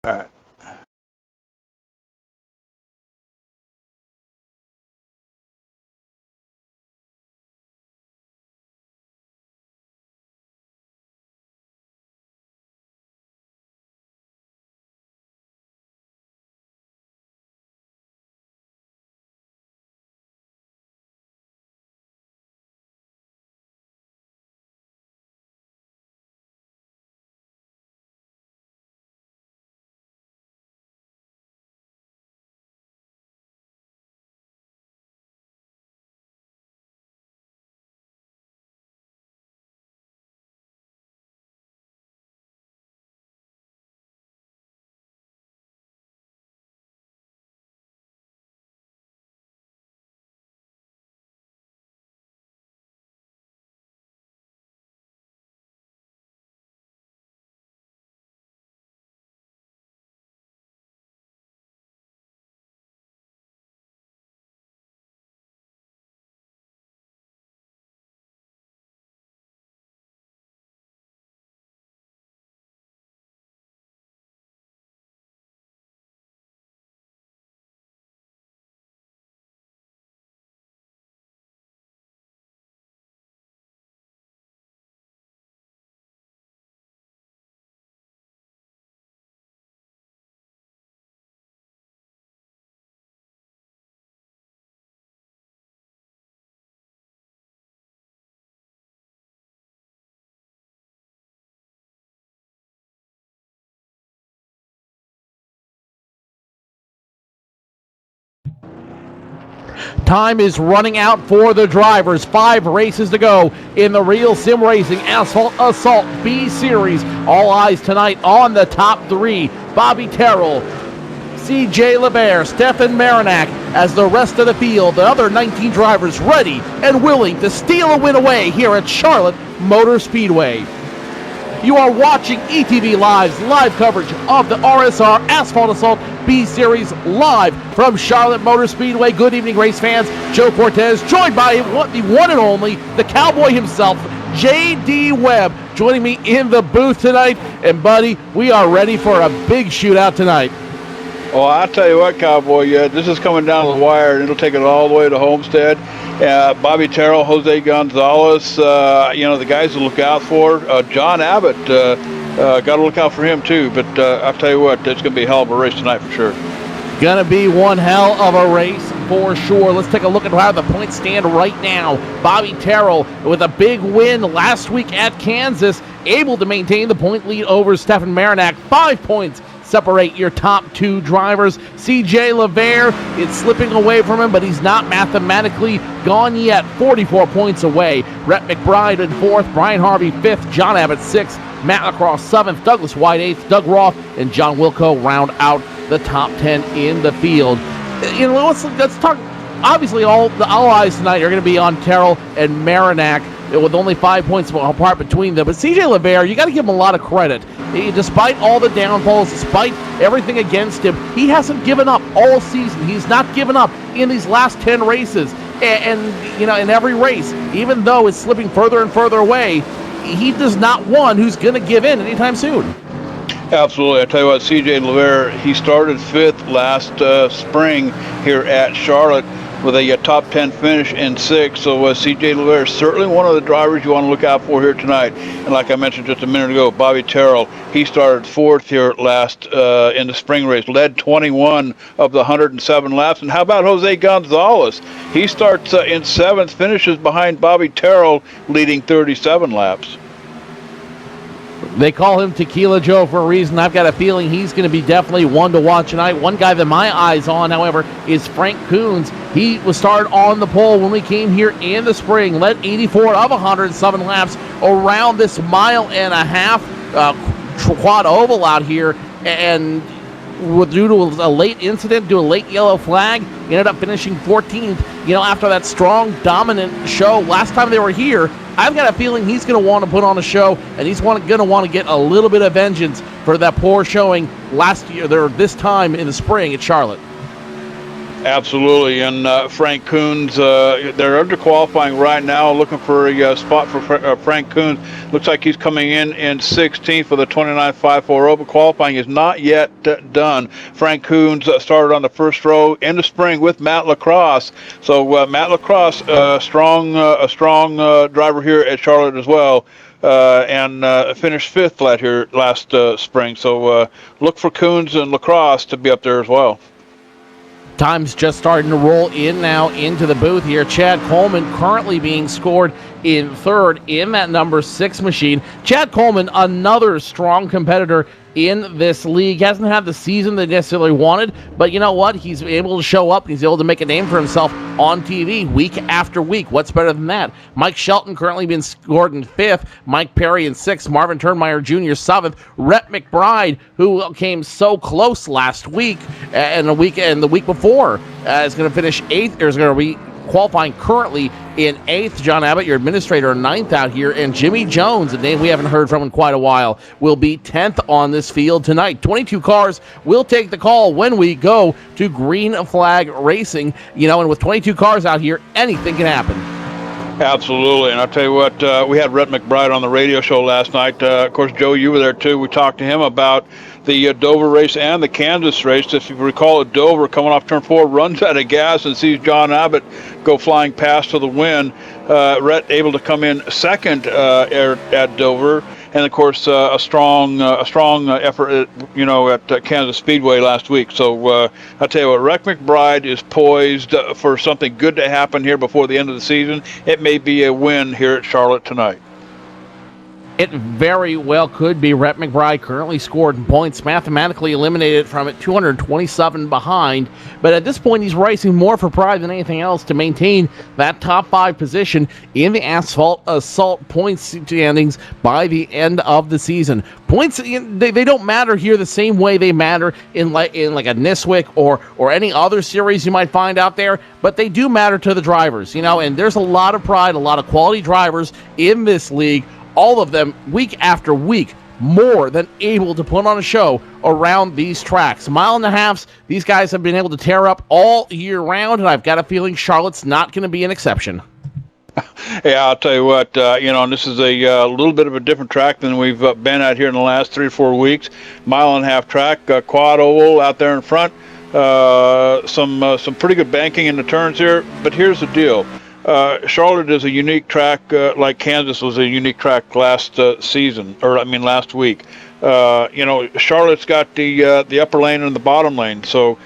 All right. Time is running out for the drivers. 5 races to go in the Real Sim Racing Asphalt Assault B Series. All eyes tonight on the top 3. Bobby Terrell, CJ LeBaire, Stefan Marinak, as the rest of the field, the other 19 drivers ready and willing to steal a win away here at Charlotte Motor Speedway. You are watching ETV Live's live coverage of the RSR Asphalt Assault B-Series live from Charlotte Motor Speedway. Good evening, race fans. Joe Cortez, joined by the one and only, the cowboy himself, J.D. Webb, joining me in the booth tonight. And, buddy, we are ready for a big shootout tonight. Well, I'll tell you what, Cowboy, this is coming down the wire, and it'll take it all the way to Homestead. Bobby Terrell, Jose Gonzalez, the guys to look out for. John Abbott, got to look out for him too. But I'll tell you what, it's going to be a hell of a race tonight for sure. Going to be one hell of a race for sure. Let's take a look at how the points stand right now. Bobby Terrell with a big win last week at Kansas, able to maintain the point lead over Stefan Marinak. 5 points separate your top 2 drivers. CJ LeBaire, it's slipping away from him, but he's not mathematically gone yet. 44 points away. Rhett McBride in 4th, Brian Harvey 5th, John Abbott 6th, Matt Lacrosse 7th, Douglas White 8th, Doug Roth and John Wilco round out the top 10 in the field. Let's talk. Obviously, all eyes tonight are going to be on Terrell and Marinak, with only 5 points apart between them. But CJ LeBaire, you got to give him a lot of credit. Despite all the downfalls, despite everything against him, he hasn't given up all season. He's not given up in these last 10 races. And in every race, even though it's slipping further and further away, he does not one who's going to give in anytime soon. Absolutely. I tell you what, CJ LeBaire, he started 5th last spring here at Charlotte with a top 10 finish in 6th. So CJ LeBaire is certainly one of the drivers you want to look out for here tonight. And like I mentioned just a minute ago, Bobby Terrell, he started 4th here last in the spring race, led 21 of the 107 laps. And how about Jose Gonzalez? He starts in 7th, finishes behind Bobby Terrell, leading 37 laps. They call him Tequila Joe for a reason. I've got a feeling he's going to be definitely one to watch tonight. One guy that my eyes on, however, is Frank Coons. He was started on the pole when we came here in the spring, led 84 of 107 laps around this 1.5 mile quad oval out here, and due to a late incident, due to a late yellow flag, ended up finishing 14th. After that strong, dominant show last time they were here, I've got a feeling he's going to want to put on a show, and he's going to want to get a little bit of vengeance for that poor showing last year, this time in the spring at Charlotte. Absolutely, and Frank Coons, they're under qualifying right now, looking for a spot for Frank Coons. Looks like he's coming in 16th for the 29.540, but qualifying is not yet done. Frank Coons started on the first row in the spring with Matt Lacrosse. So Matt Lacrosse, a strong driver here at Charlotte as well. And finished fifth last spring. So look for Coons and Lacrosse to be up there as well. Time's just starting to roll in now into the booth here. Chad Coleman currently being scored in third in that number 6 machine. Chad Coleman, another strong competitor in this league. Hasn't had the season they necessarily wanted, but you know what? He's able to show up and he's able to make a name for himself on TV week after week. What's better than that? Mike Shelton currently being scored in 5th, Mike Perry in 6th, Marvin Turnmeyer Jr. 7th, Rhett McBride, who came so close last week and the week before, is going to finish 8th, or is going to be qualifying currently in 8th. John Abbott, your administrator, 9th out here. And Jimmy Jones, a name we haven't heard from in quite a while, will be 10th on this field tonight. 22 cars will take the call when we go to Green Flag Racing. You know, and with 22 cars out here, anything can happen. Absolutely, and I'll tell you what, we had Rhett McBride on the radio show last night. Of course, Joe, you were there too. We talked to him about the Dover race and the Kansas race. If you recall, at Dover, coming off turn 4, runs out of gas and sees John Abbott go flying past to the win. Rhett able to come in second at Dover. And of course, a strong effort, at Kansas Speedway last week. So I'll tell you what, Rhett McBride is poised for something good to happen here before the end of the season. It may be a win here at Charlotte tonight. It very well could be. Rhett McBride currently scored in points, mathematically eliminated from it, 227 behind. But at this point, he's racing more for pride than anything else to maintain that top 5 position in the assault points standings by the end of the season. Points, they don't matter here the same way they matter in like a Niswick or any other series you might find out there, but they do matter to the drivers, and there's a lot of pride, a lot of quality drivers in this league. All of them, week after week, more than able to put on a show around these tracks. Mile and a halves, these guys have been able to tear up all year round, and I've got a feeling Charlotte's not going to be an exception. Yeah, I'll tell you what, and this is a little bit of a different track than we've been at here in the last 3 or 4 weeks. Mile and a half track, quad oval out there in front. Some pretty good banking in the turns here, but here's the deal. Charlotte is a unique track, like Kansas was a unique track last last week. Charlotte's got the upper lane and the bottom lane, so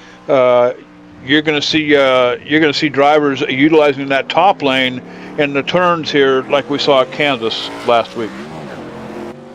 you're going to see drivers utilizing that top lane in the turns here, like we saw at Kansas last week.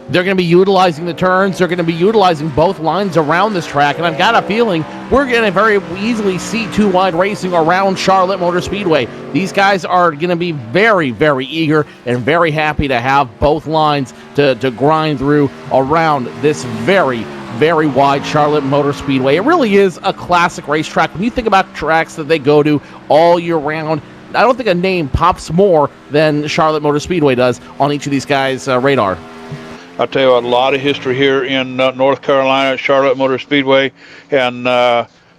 They're going to be utilizing the turns. They're going to be utilizing both lines around this track. And I've got a feeling we're going to very easily see 2-wide racing around Charlotte Motor Speedway. These guys are going to be very, very eager and very happy to have both lines to grind through around this very, very wide Charlotte Motor Speedway. It really is a classic racetrack. When you think about tracks that they go to all year round, I don't think a name pops more than Charlotte Motor Speedway does on each of these guys' radar. I'll tell you what, a lot of history here in North Carolina at Charlotte Motor Speedway, and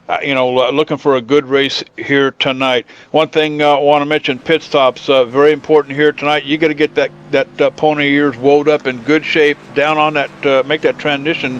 looking for a good race here tonight. One thing I want to mention, pit stops, very important here tonight. You got to get that pony ears wound up in good shape down on that, make that transition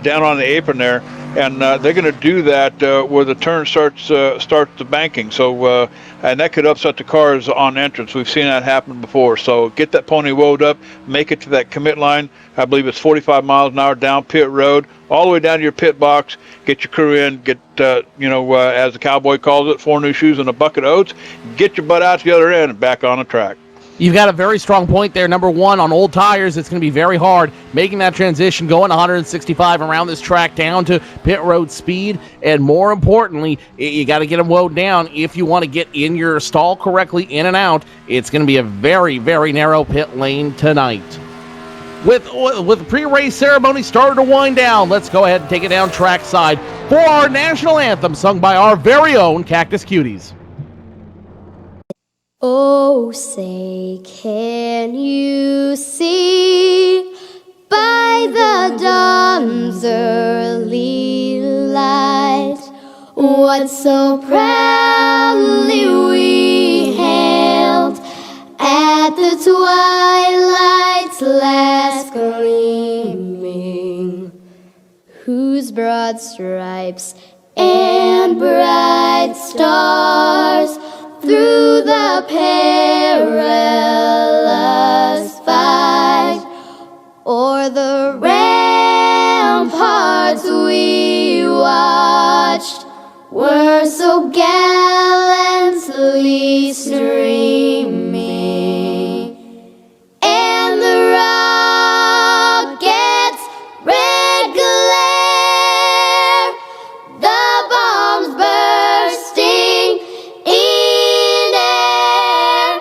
down on the apron there. And they're going to do that where the turn starts the banking. So, and that could upset the cars on entrance. We've seen that happen before. So get that pony wound up, make it to that commit line. I believe it's 45 miles an hour down pit road, all the way down to your pit box. Get your crew in, get, as the cowboy calls it, 4 new shoes and a bucket of oats. Get your butt out to the other end and back on the track. You've got a very strong point there. Number 1, on old tires, it's going to be very hard making that transition, going 165 around this track down to pit road speed. And more importantly, you got to get them wound down if you want to get in your stall correctly, in and out. It's going to be a very, very narrow pit lane tonight. With the pre-race ceremony starting to wind down, let's go ahead and take it down trackside for our national anthem sung by our very own Cactus Cuties. Oh, say, can you see by the dawn's early light what so proudly we hailed at the twilight's last gleaming, whose broad stripes and bright stars through the perilous fight o'er the ramparts we watched were so gallantly streaming, and the rocket's red glare, the bombs bursting in air,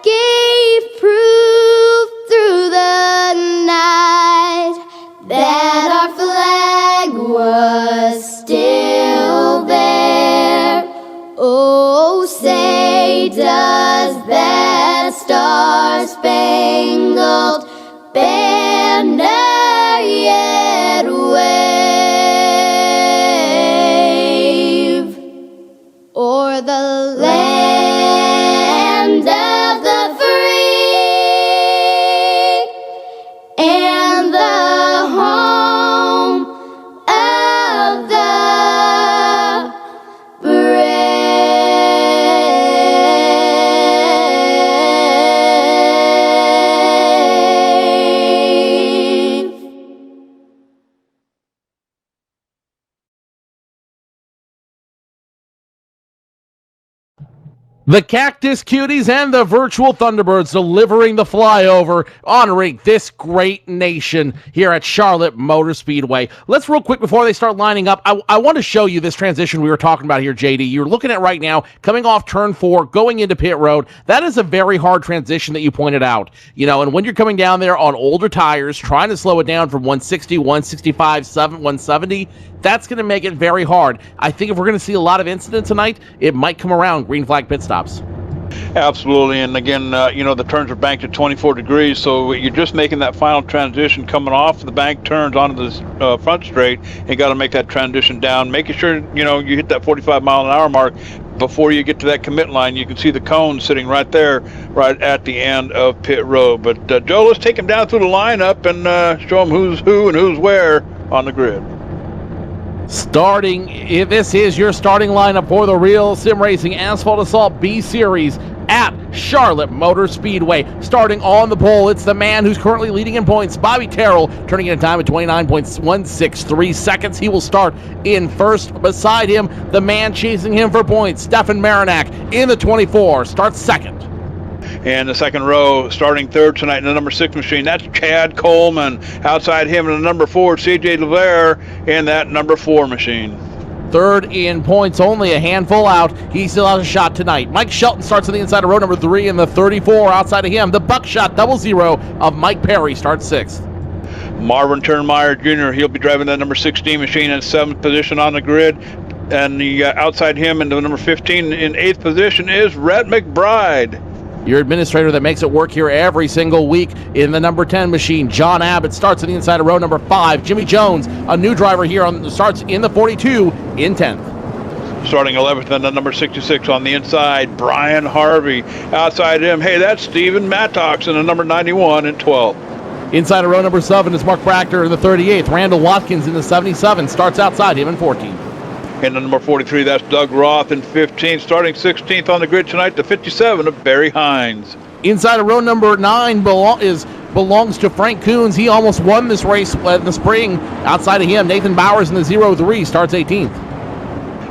gave proof through the night that our flag was still there. Oh, say does that star-spangled banner yet wave o'er the land of the free and the home of the brave. The Cactus Cuties and the Virtual Thunderbirds delivering the flyover, honoring this great nation here at Charlotte Motor Speedway. Let's real quick before they start lining up, I want to show you this transition we were talking about here, JD. You're looking at right now, coming off turn 4, going into pit road. That is a very hard transition that you pointed out. You know, and when you're coming down there on older tires, trying to slow it down from 160, 165, 170, that's going to make it very hard. I think if we're going to see a lot of incidents tonight, it might come around green flag pit stops. Absolutely, and again, the turns are banked at 24 degrees, so you're just making that final transition coming off the bank turns onto the front straight. You got to make that transition down, making sure you hit that 45-mile-an-hour mark before you get to that commit line. You can see the cone sitting right there, right at the end of pit road. But Joe, let's take him down through the lineup and show him who's who and who's where on the grid. This is your starting lineup for the Real Sim Racing Asphalt Assault B Series at Charlotte Motor Speedway. Starting on the pole, it's the man who's currently leading in points, Bobby Terrell, turning in a time of 29.163 seconds. He will start in first. Beside him, the man chasing him for points, Stefan Marinak, in the 24, starts second. In the second row, starting third tonight in the number 6 machine, that's Chad Coleman. Outside him in the number 4, CJ LeVere in that number 4 machine. Third in points, only a handful out. He still has a shot tonight. Mike Shelton starts on the inside of row number 3 in the 34. Outside of him, the buckshot 00 of Mike Perry starts 6th. Marvin Turnmeyer Jr., he'll be driving that number 16 machine in 7th position on the grid. And outside him in the number 15 in 8th position is Rhett McBride. Your administrator that makes it work here every single week in the number 10 machine, John Abbott, starts on the inside of row number 5. Jimmy Jones, a new driver here, starts in the 42 in 10th. Starting 11th and the number 66 on the inside, Brian Harvey. Outside him, hey, that's Steven Mattox in the number 91 in 12th. Inside of row number 7 is Mark Brackner in the 38th. Randall Watkins in the 77 starts outside him in 14th. In the number 43, that's Doug Roth in 15th. Starting 16th on the grid tonight, the 57 of Barry Hines. Inside of row number 9 belongs to Frank Coons. He almost won this race in the spring. Outside of him, Nathan Bowers in the 03 starts 18th.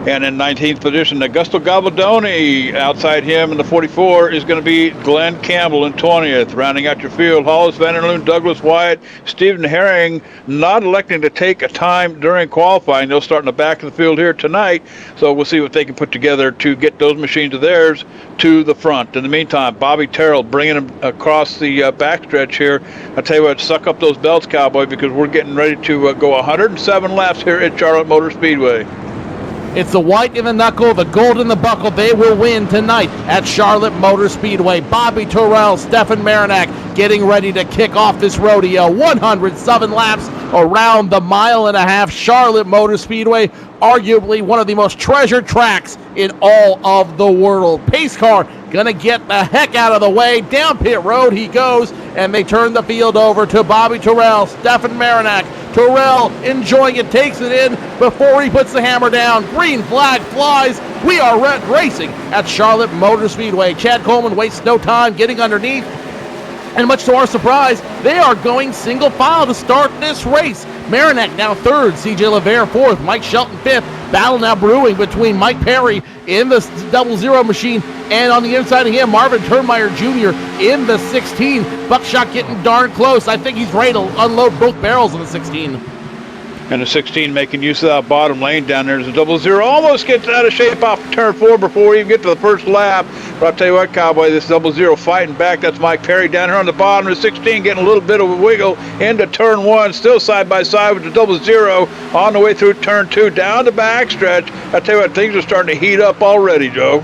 And in 19th position, Augusto Gabaldoni. Outside him in the 44 is going to be Glenn Campbell in 20th. Rounding out your field, Hollis Vanderloon, Douglas Wyatt, Stephen Herring, not electing to take a time during qualifying. They'll start in the back of the field here tonight. So we'll see what they can put together to get those machines of theirs to the front. In the meantime, Bobby Terrell bringing them across the backstretch here. I tell you what, suck up those belts, Cowboy, because we're getting ready to go 107 laps here at Charlotte Motor Speedway. It's the white in the knuckle, the gold in the buckle. They will win tonight at Charlotte Motor Speedway. Bobby Terrell, Stefan Marinak getting ready to kick off this rodeo. 107 laps around the 1.5 mile Charlotte Motor Speedway. arguably one of the most treasured tracks in all of the world. Pace car gonna get the heck out of the way. Down pit road he goes, and they turn the field over to Bobby Terrell, Stefan Marinak. Terrell enjoying it, takes it in before he puts the hammer down. Green flag flies. We are racing at Charlotte Motor Speedway. Chad Coleman wastes no time getting underneath. And much to our surprise, they are going single file to start this race. Marinak now third, CJ LeVere fourth, Mike Shelton fifth. Battle now brewing between Mike Perry in the 00 machine, and on the inside of him, Marvin Turnmeyer Jr. in the 16. Buckshot getting darn close. I think he's ready to unload both barrels in the 16. And the 16 making use of that bottom lane down there. There's a 00. Almost gets out of shape off turn 4 before we even get to the first lap. But I'll tell you what, Cowboy, this 00 fighting back. That's Mike Perry down here on the bottom. The 16 getting a little bit of a wiggle into turn 1. Still side by side with the 00 on the way through turn 2 down the backstretch. I'll tell you what, things are starting to heat up already, Joe.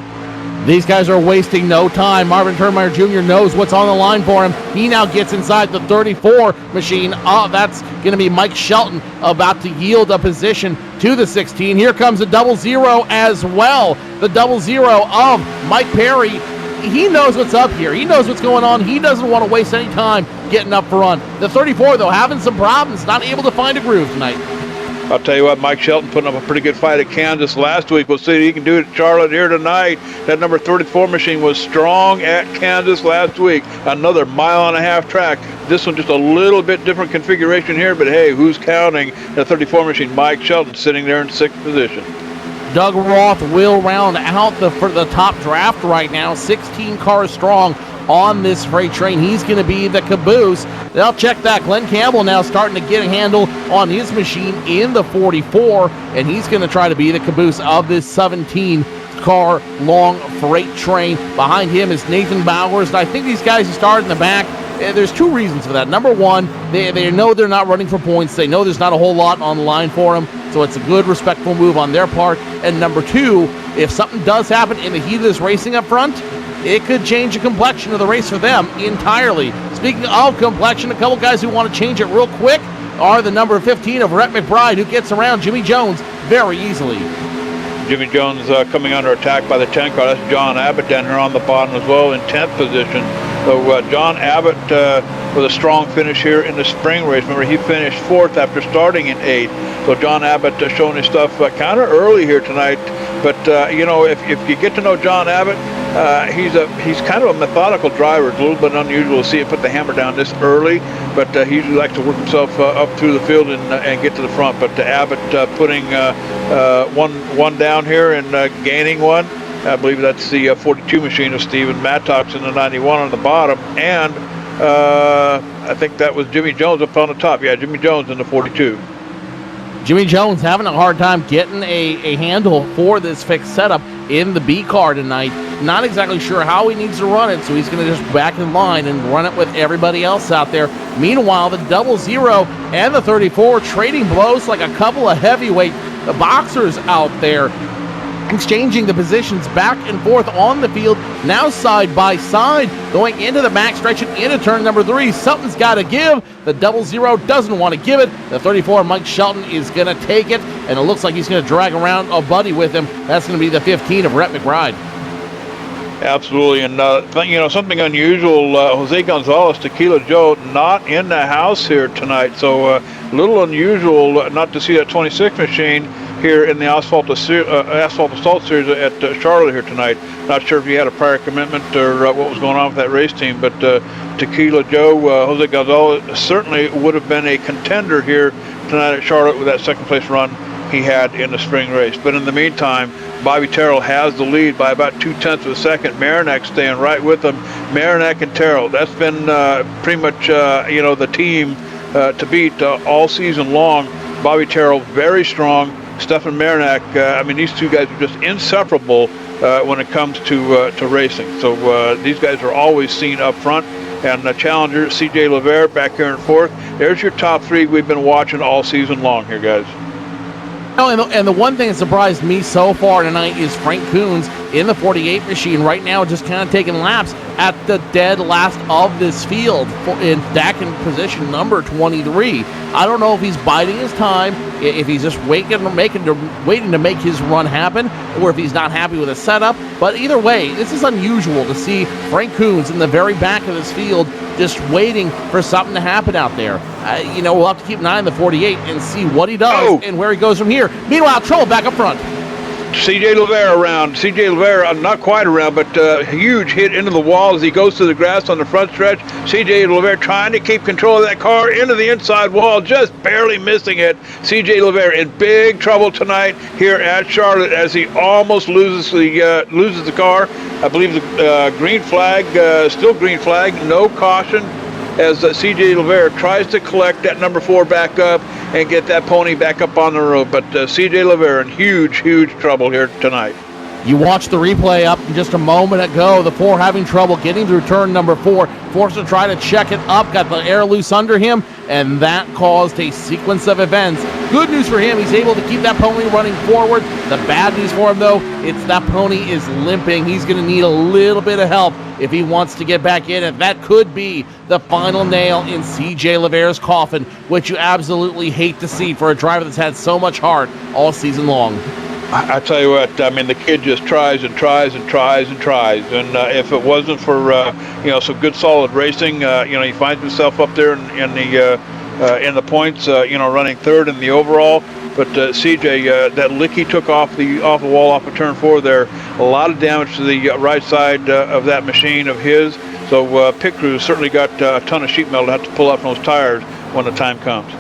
These guys are wasting no time. Marvin Turnmeyer Jr. knows what's on the line for him. He now gets inside the 34 machine. That's going to be Mike Shelton about to yield a position to the 16. Here comes the 00 as well. The 00 of Mike Perry. He knows what's up here. He knows what's going on. He doesn't want to waste any time getting up front. The 34, though, having some problems, not able to find a groove tonight. I'll tell you what, Mike Shelton putting up a pretty good fight at Kansas last week. We'll see if he can do it at Charlotte here tonight. That number 34 machine was strong at Kansas last week. Another 1.5 mile track. This one just a little bit different configuration here, but hey, who's counting the 34 machine? Mike Shelton sitting there in 6th position. Doug Roth will round out for the top draft right now. 16 cars strong on this freight train. He's going to be the caboose. They'll check that. Glenn Campbell now starting to get a handle on his machine in the 44, and he's going to try to be the caboose of this 17 car long freight train. Behind him is Nathan Bowers, and I think these guys who started in the back, there's two reasons for that. Number one, they know they're not running for points. They know there's not a whole lot on the line for them, so it's a good, respectful move on their part. And number two, if something does happen in the heat of this racing up front, it could change the complexion of the race for them entirely. Speaking of complexion, a couple guys who want to change it real quick are the number 15 of Rhett McBride, who gets around Jimmy Jones very easily. Jimmy Jones coming under attack by the 10 car. That's John Abbott down here on the bottom as well in 10th position. So John Abbott with a strong finish here in the spring race. Remember, he finished 4th after starting in 8th. So John Abbott showing his stuff kind of early here tonight. But, you know, if you get to know John Abbott, he's kind of a methodical driver. It's a little bit unusual to see him put the hammer down this early, but he usually likes to work himself up through the field and get to the front. But Abbott putting one down here and gaining one. I believe that's the 42 machine of Steven Mattox in the 91 on the bottom, and I think that was Jimmy Jones up on the top. Yeah, Jimmy Jones in the 42. Jimmy Jones having a hard time getting a handle for this fixed setup in the B car tonight. Not exactly sure how he needs to run it, so he's going to just back in line and run it with everybody else out there. Meanwhile, the 00 and the 34 trading blows like a couple of heavyweight boxers out there, exchanging the positions back and forth on the field, now side by side, going into the backstretch and into turn number 3. Something's got to give. The 00 doesn't want to give it. The 34, Mike Shelton, is going to take it, and it looks like he's going to drag around a buddy with him. That's going to be the 15 of Rhett McBride. Absolutely, and you know, something unusual, Jose Gonzalez, Tequila Joe, not in the house here tonight, so a little unusual not to see that 26 machine here in the Asphalt Assault Series at Charlotte here tonight. Not sure if he had a prior commitment or what was going on with that race team, but Tequila Joe, Jose Gonzalez, certainly would have been a contender here tonight at Charlotte with that second place run he had in the spring race. But in the meantime, Bobby Terrell has the lead by about 0.2 of a second. Marinak staying right with him. Marinak and Terrell, that's been pretty much you know, the team to beat all season long. Bobby Terrell very strong. Stefan Marinak, I mean, these two guys are just inseparable when it comes to racing. So these guys are always seen up front. And the challenger, CJ LeVere, back here in 4th. There's your top 3 we've been watching all season long here, guys. Oh, and the one thing that surprised me so far tonight is Frank Coons in the 48 machine right now, just kind of taking laps at the dead last of this field, back in position number 23. I don't know if he's biding his time, if he's just waiting to make his run happen, or if he's not happy with his setup. But either way, this is unusual to see Frank Coons in the very back of this field, just waiting for something to happen out there. We'll have to keep an eye on the 48 and see what he does and where he goes from here. Meanwhile, trouble back up front. CJ LeVere around. CJ LeVere, not quite around, but a huge hit into the wall as he goes through the grass on the front stretch. CJ LeVere trying to keep control of that car into the inside wall, just barely missing it. CJ LeVere in big trouble tonight here at Charlotte as he almost loses the car. I believe the green flag, still green flag, no caution, as CJ LeVere tries to collect that number 4 back up and get that pony back up on the road. But CJ LeVere in huge trouble here tonight. You watched the replay up just a moment ago. The 4 having trouble getting through turn number 4. Forced to try to check it up. Got the air loose under him. And that caused a sequence of events. Good news for him. He's able to keep that pony running forward. The bad news for him, though, it's that pony is limping. He's going to need a little bit of help if he wants to get back in. And that could be the final nail in CJ LeVere's coffin, which you absolutely hate to see for a driver that's had so much heart all season long. I tell you what, I mean, the kid just tries and tries and tries and tries. And if it wasn't for some good solid racing, he finds himself up there in the points, running 3rd in the overall. But CJ, that lick he took off the wall off of turn 4 there, a lot of damage to the right side of that machine of his. So pit crew certainly got a ton of sheet metal to have to pull up those tires when the time comes.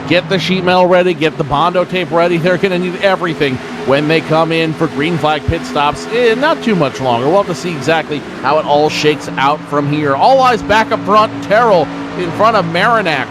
Get the sheet metal ready, get the Bondo tape ready. They're going to need everything when they come in for green flag pit stops in not too much longer. We'll have to see exactly how it all shakes out from here. All eyes back up front. Terrell in front of Marinac.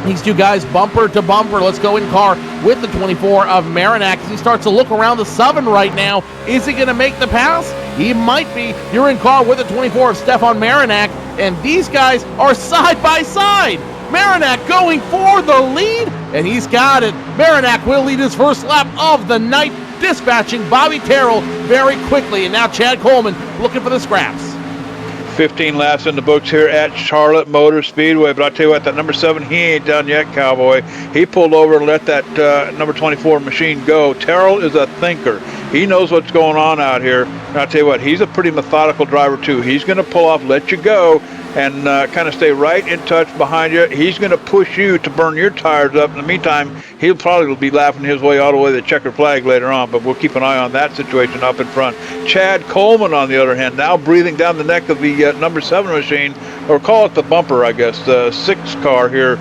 These two guys bumper to bumper. Let's go in car with the 24 of Marinac as he starts to look around the 7 right now. Is he going to make the pass? He might be. You're in car with the 24 of Stefan Marinac, and these guys are side by side. Marinac going for the lead, and he's got it. Marinac will lead his first lap of the night, dispatching Bobby Terrell very quickly. And now Chad Coleman looking for the scraps. 15 laps in the books here at Charlotte Motor Speedway. But I'll tell you what, that number 7, he ain't done yet, Cowboy. He pulled over and let that number 24 machine go. Terrell is a thinker. He knows what's going on out here. And I'll tell you what, he's a pretty methodical driver, too. He's going to pull off, let you go, and kind of stay right in touch behind you. He's going to push you to burn your tires up. In the meantime, he'll probably be laughing his way all the way to the checkered flag later on, but we'll keep an eye on that situation up in front. Chad Coleman, on the other hand, now breathing down the neck of the number 7 machine, or call it the bumper, I guess, the 6 car here.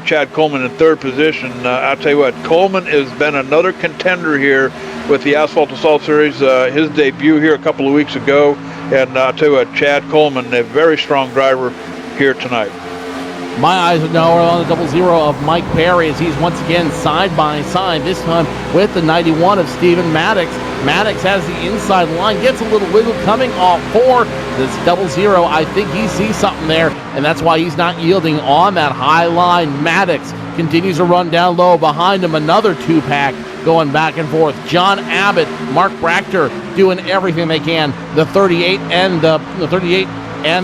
Chad Coleman in 3rd position. I'll tell you what, Coleman has been another contender here with the Asphalt Assault Series. His debut here a couple of weeks ago. And I'll tell you what, Chad Coleman, a very strong driver here tonight. My eyes now are on the 00 of Mike Perry as he's once again side by side, this time with the 91 of Stephen Maddox. Maddox has the inside line, gets a little wiggle coming off for this 00. I think he sees something there, and that's why he's not yielding on that high line. Maddox continues to run down low. Behind him, another 2-pack going back and forth. John Abbott, Mark Brachter doing everything they can. The 38 and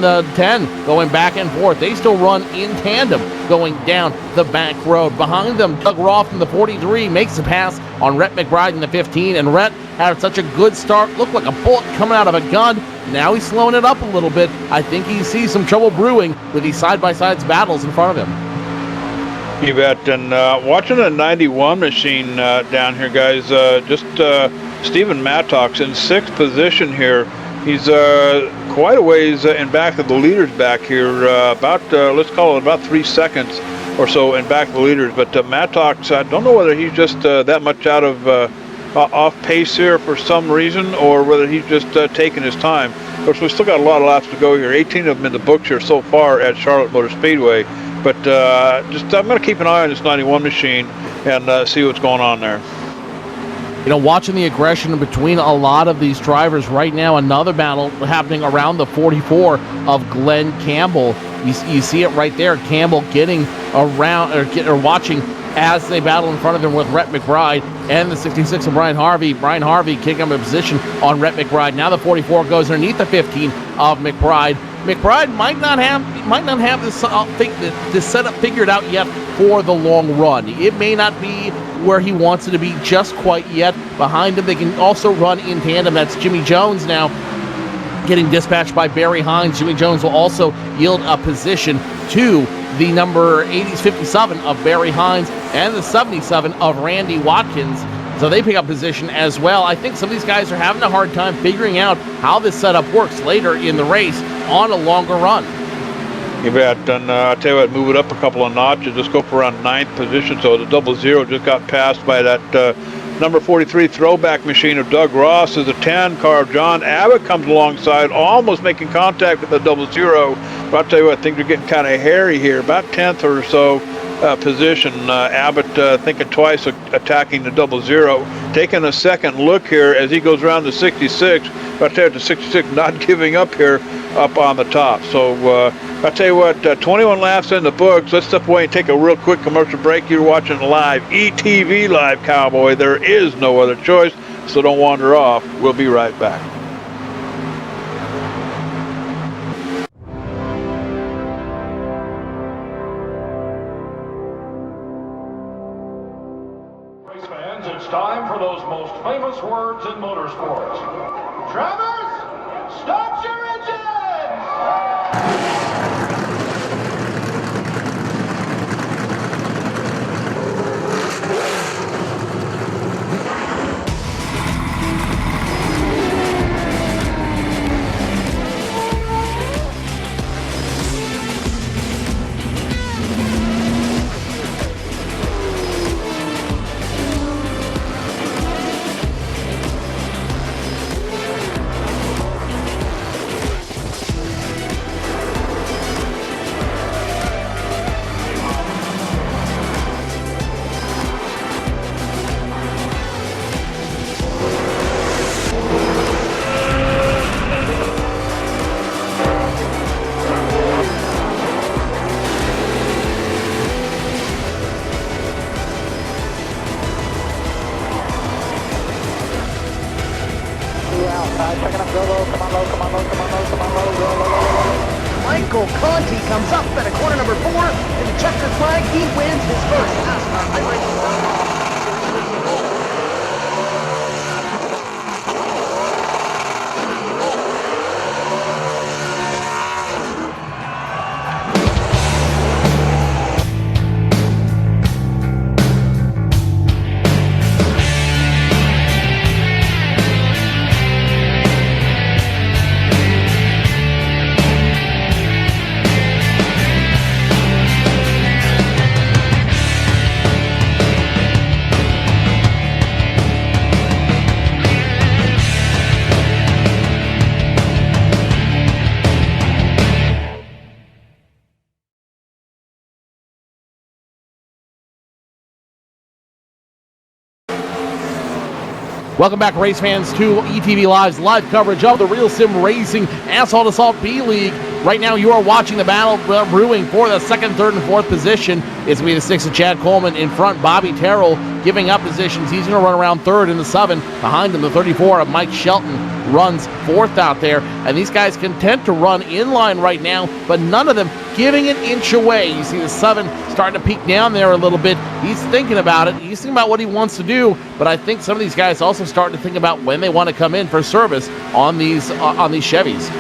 the 10 going back and forth. They still run in tandem going down the back road. Behind them, Doug Roth in the 43 makes the pass on Rhett McBride in the 15, and Rhett had such a good start, looked like a bullet coming out of a gun. Now he's slowing it up a little bit. I think he sees some trouble brewing with these side-by-sides battles in front of him. You bet. And watching a 91 machine down here, guys, just Stephen Mattox in 6th position here. He's quite a ways in back of the leaders back here, about, let's call it about 3 seconds or so in back of the leaders. But Mattox, I don't know whether he's just that much out of off pace here for some reason, or whether he's just taking his time. Of course, we've still got a lot of laps to go here. 18 of them in the books here so far at Charlotte Motor Speedway. But I'm going to keep an eye on this 91 machine and see what's going on there. You know, watching the aggression between a lot of these drivers right now, another battle happening around the 44 of Glenn Campbell. You see it right there. Campbell getting around or watching as they battle in front of him with Rhett McBride and the 66 of Brian Harvey. Brian Harvey kicking up a position on Rhett McBride. Now the 44 goes underneath the 15 of McBride. McBride might not have this setup figured out yet for the long run. It may not be where he wants it to be just quite yet. Behind him, they can also run in tandem. That's Jimmy Jones now getting dispatched by Barry Hines. Jimmy Jones will also yield a position to the number 57 of Barry Hines and the 77 of Randy Watkins. So they pick up position as well. I think some of these guys are having a hard time figuring out how this setup works later in the race on a longer run. You bet. And I'll tell you what, move it up a couple of notches. Just go for around 9th position. So the 00 just got passed by that number 43 throwback machine of Doug Ross. As a 10 car of John Abbott comes alongside, almost making contact with the 00. But I'll tell you what, things are getting kind of hairy here. About 10th or so position. Abbott thinking twice attacking the 00. Taking a second look here as he goes around the 66. But I'll tell you, the 66 not giving up here up on the top. So I'll tell you what, 21 laps in the books. Let's step away and take a real quick commercial break. You're watching live ETV Live Cowboy. There is no other choice, so don't wander off. We'll be right back. Race fans, it's time for those most famous words in motorsports. Travis, start your engines! Michael Conti comes up at a corner number 4, and the checkered flag, he wins his first NASCAR race. Welcome back, race fans, to ETV Live's live coverage of the Real Sim Racing Asphalt Assault B-League. Right now, you are watching the battle brewing for the 2nd, 3rd, and 4th position. It's going to be the 6 of Chad Coleman in front. Bobby Terrell giving up positions. He's going to run around 3rd in the 7. Behind him, the 34 of Mike Shelton runs 4th out there. And these guys content to run in line right now, but none of them giving an inch away. You see the 7 starting to peek down there a little bit. He's thinking about it. He's thinking about what he wants to do, but I think some of these guys also starting to think about when they want to come in for service on these Chevys.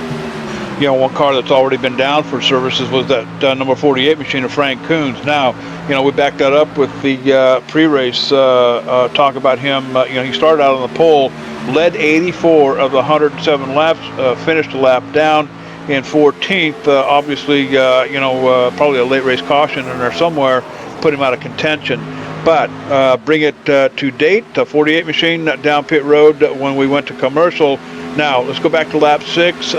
You know, one car that's already been down for services was that number 48 machine of Frank Coons. Now, you know, we backed that up with the pre-race talk about him. You know, he started out on the pole, led 84 of the 107 laps, finished a lap down in 14th. Obviously, you know, probably a late race caution in there somewhere, put him out of contention. But bring it to date, the 48 machine down pit road when we went to commercial. Now, let's go back to lap 6. You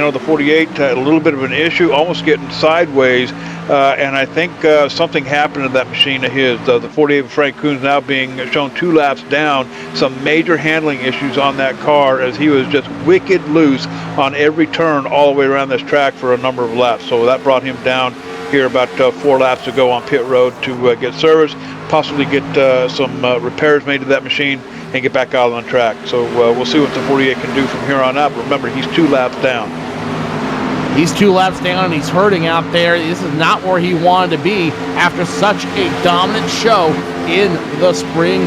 know, the 48 had a little bit of an issue, almost getting sideways. And I think something happened to that machine of his. The 48 of Frank Coons now being shown 2 laps down. Some major handling issues on that car as he was just wicked loose on every turn all the way around this track for a number of laps. So that brought him down here about 4 laps to go on pit road to get service, possibly get some repairs made to that machine and get back out on the track. So we'll see what the 48 can do from here on out. But remember, he's 2 laps down. He's 2 laps down and he's hurting out there. This is not where he wanted to be after such a dominant show in the spring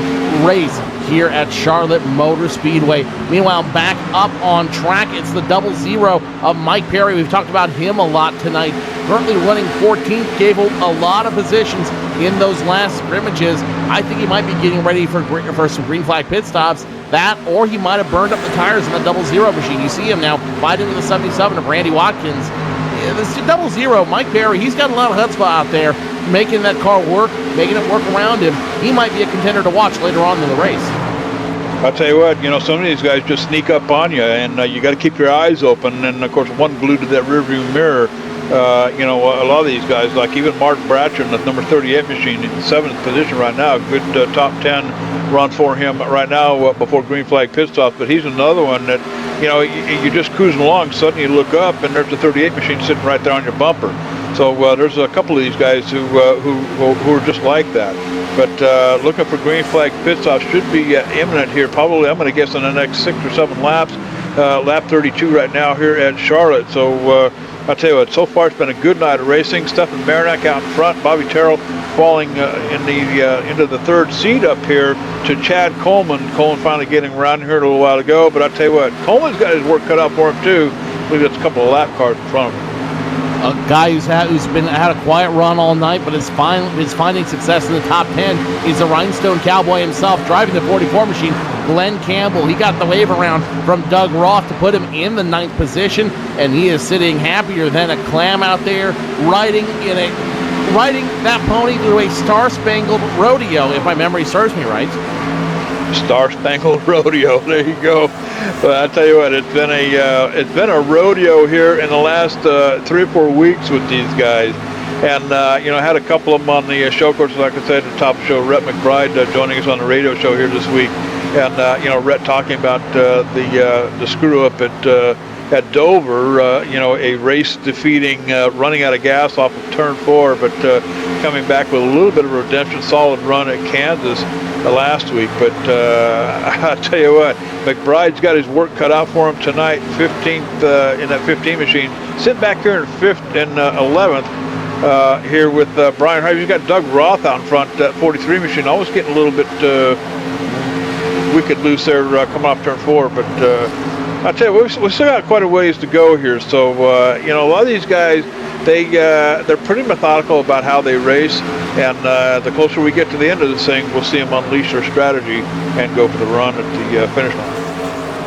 race here at Charlotte Motor Speedway. Meanwhile, back up on track, it's the 00 of Mike Perry. We've talked about him a lot tonight. Currently running 14th, gave a lot of positions in those last scrimmages. I think he might be getting ready for some green flag pit stops. That, or he might have burned up the tires in the 00 machine. You see him now fighting with the 77 of Randy Watkins. This 00, Mike Perry, he's got a lot of chutzpah out there, making that car work, making it work around him. He might be a contender to watch later on in the race. I'll tell you what, some of these guys just sneak up on you, and you got to keep your eyes open. And of course, one glued to that rearview mirror. A lot of these guys, like even Mark Bratcher in the number 38 machine, in 7th position right now, good top 10 run for him right now before green flag pit stops. But he's another one that, you're just cruising along, suddenly you look up and there's the 38 machine sitting right there on your bumper. So there's a couple of these guys who are just like that. But looking for green flag pit stops should be imminent here. Probably, I'm going to guess, in the next 6 or 7 laps. Lap 32 right now here at Charlotte. So I'll tell you what, so far it's been a good night of racing. Stefan Marinak out in front, Bobby Terrell falling into the 3rd seat up here to Chad Coleman. Coleman finally getting around here a little while ago, but I'll tell you what, Coleman's got his work cut out for him too. I believe that's a couple of lap cars in front of him. A guy who's had a quiet run all night, but is finding success in the top 10 is the Rhinestone Cowboy himself, driving the 44 machine, Glenn Campbell. He got the wave around from Doug Roth to put him in the 9th position, and he is sitting happier than a clam out there, riding that pony through a star-spangled rodeo, if my memory serves me right. Star-Spangled Rodeo. There you go. But I tell you what, it's been a rodeo here in the last 3 or 4 weeks with these guys, and I had a couple of them on the show course, like I said, at the top of the show. Rhett McBride joining us on the radio show here this week, and Rhett talking about the screw up at Dover, a race defeating, running out of gas off of turn 4, but coming back with a little bit of a redemption, solid run at Kansas last week. But I'll tell you what, McBride's got his work cut out for him tonight, 15th in that 15 machine. Sitting back here in 5th and 11th here with Brian Harvey. He's got Doug Roth out in front, that 43 machine. Always getting a little bit wicked loose there coming off turn 4, but I tell you, we still got quite a ways to go here. So a lot of these guys, they're pretty methodical about how they race, and the closer we get to the end of this thing, we'll see them unleash their strategy and go for the run at the finish line.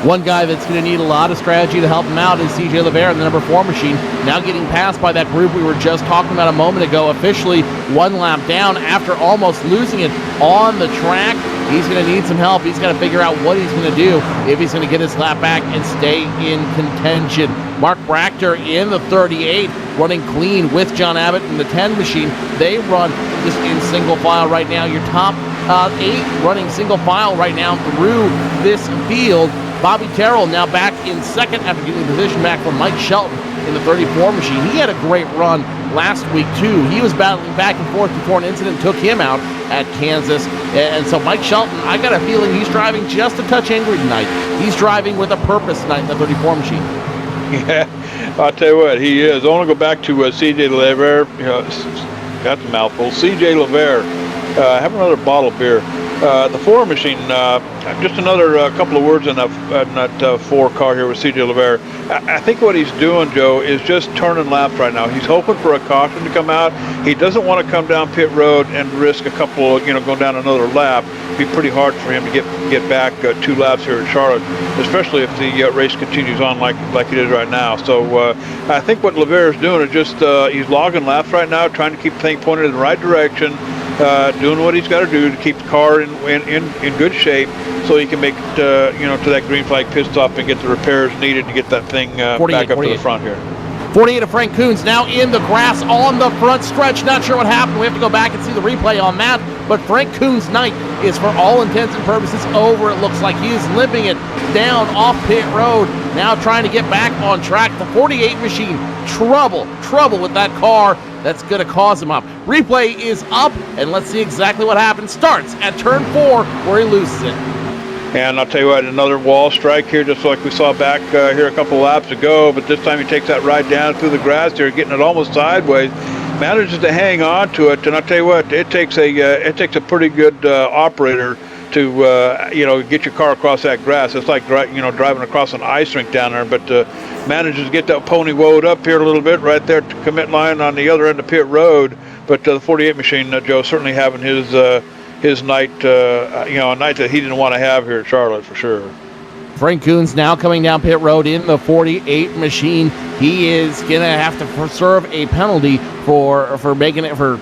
One guy that's going to need a lot of strategy to help him out is CJ LeVere in the number 4 machine, now getting passed by that group we were just talking about a moment ago, officially 1 lap down after almost losing it on the track. He's going to need some help. He's got to figure out what he's going to do if he's going to get his lap back and stay in contention. Mark Brachter in the 38, running clean with John Abbott in the 10 machine. They run just in single file right now. Your top 8 running single file right now through this field. Bobby Terrell now back in 2nd after getting the position back from Mike Shelton in the 34 machine. He had a great run last week too. He was battling back and forth before an incident took him out at Kansas. And so Mike Shelton, I got a feeling he's driving just a touch angry tonight. He's driving with a purpose tonight in the 34 machine. Yeah, I'll tell you what, he is. I want to go back to CJ LeVere. That's a mouthful. CJ LeVere. Have another bottle of beer. The 4 machine, just another couple of words in that 4 car here with CJ LeVere. I think what he's doing, Joe, is just turning laps right now. He's hoping for a caution to come out. He doesn't want to come down pit road and risk a couple, going down another lap. It'd be pretty hard for him to get back 2 laps here at Charlotte, especially if the race continues on like it is right now. So I think what LeVere is doing is just he's logging laps right now, trying to keep the thing pointed in the right direction. Doing what he's got to do to keep the car in good shape, so he can make it, to that green flag pit stop and get the repairs needed to get that thing back up to the front here. 48 of Frank Coons now in the grass on the front stretch. Not sure what happened. We have to go back and see the replay on that. But Frank Coons' night is, for all intents and purposes, over. It looks like he is limping it down off pit road. Now trying to get back on track. The 48 machine trouble with that car that's going to cause him up. Replay is up, and let's see exactly what happens. Starts at turn 4, where he loses it. And I'll tell you what, another wall strike here, just like we saw back here a couple laps ago, but this time he takes that ride down through the grass here, getting it almost sideways, manages to hang on to it, and I'll tell you what, it takes a pretty good operator to get your car across that grass. It's like driving across an ice rink down there, but manages to get that pony woed up here a little bit right there to commit line on the other end of pit road. But the 48 machine, Joe, certainly having his night, a night that he didn't want to have here at Charlotte for sure. Frank Coons now coming down pit road in the 48 machine. He is going to have to serve a penalty for making it for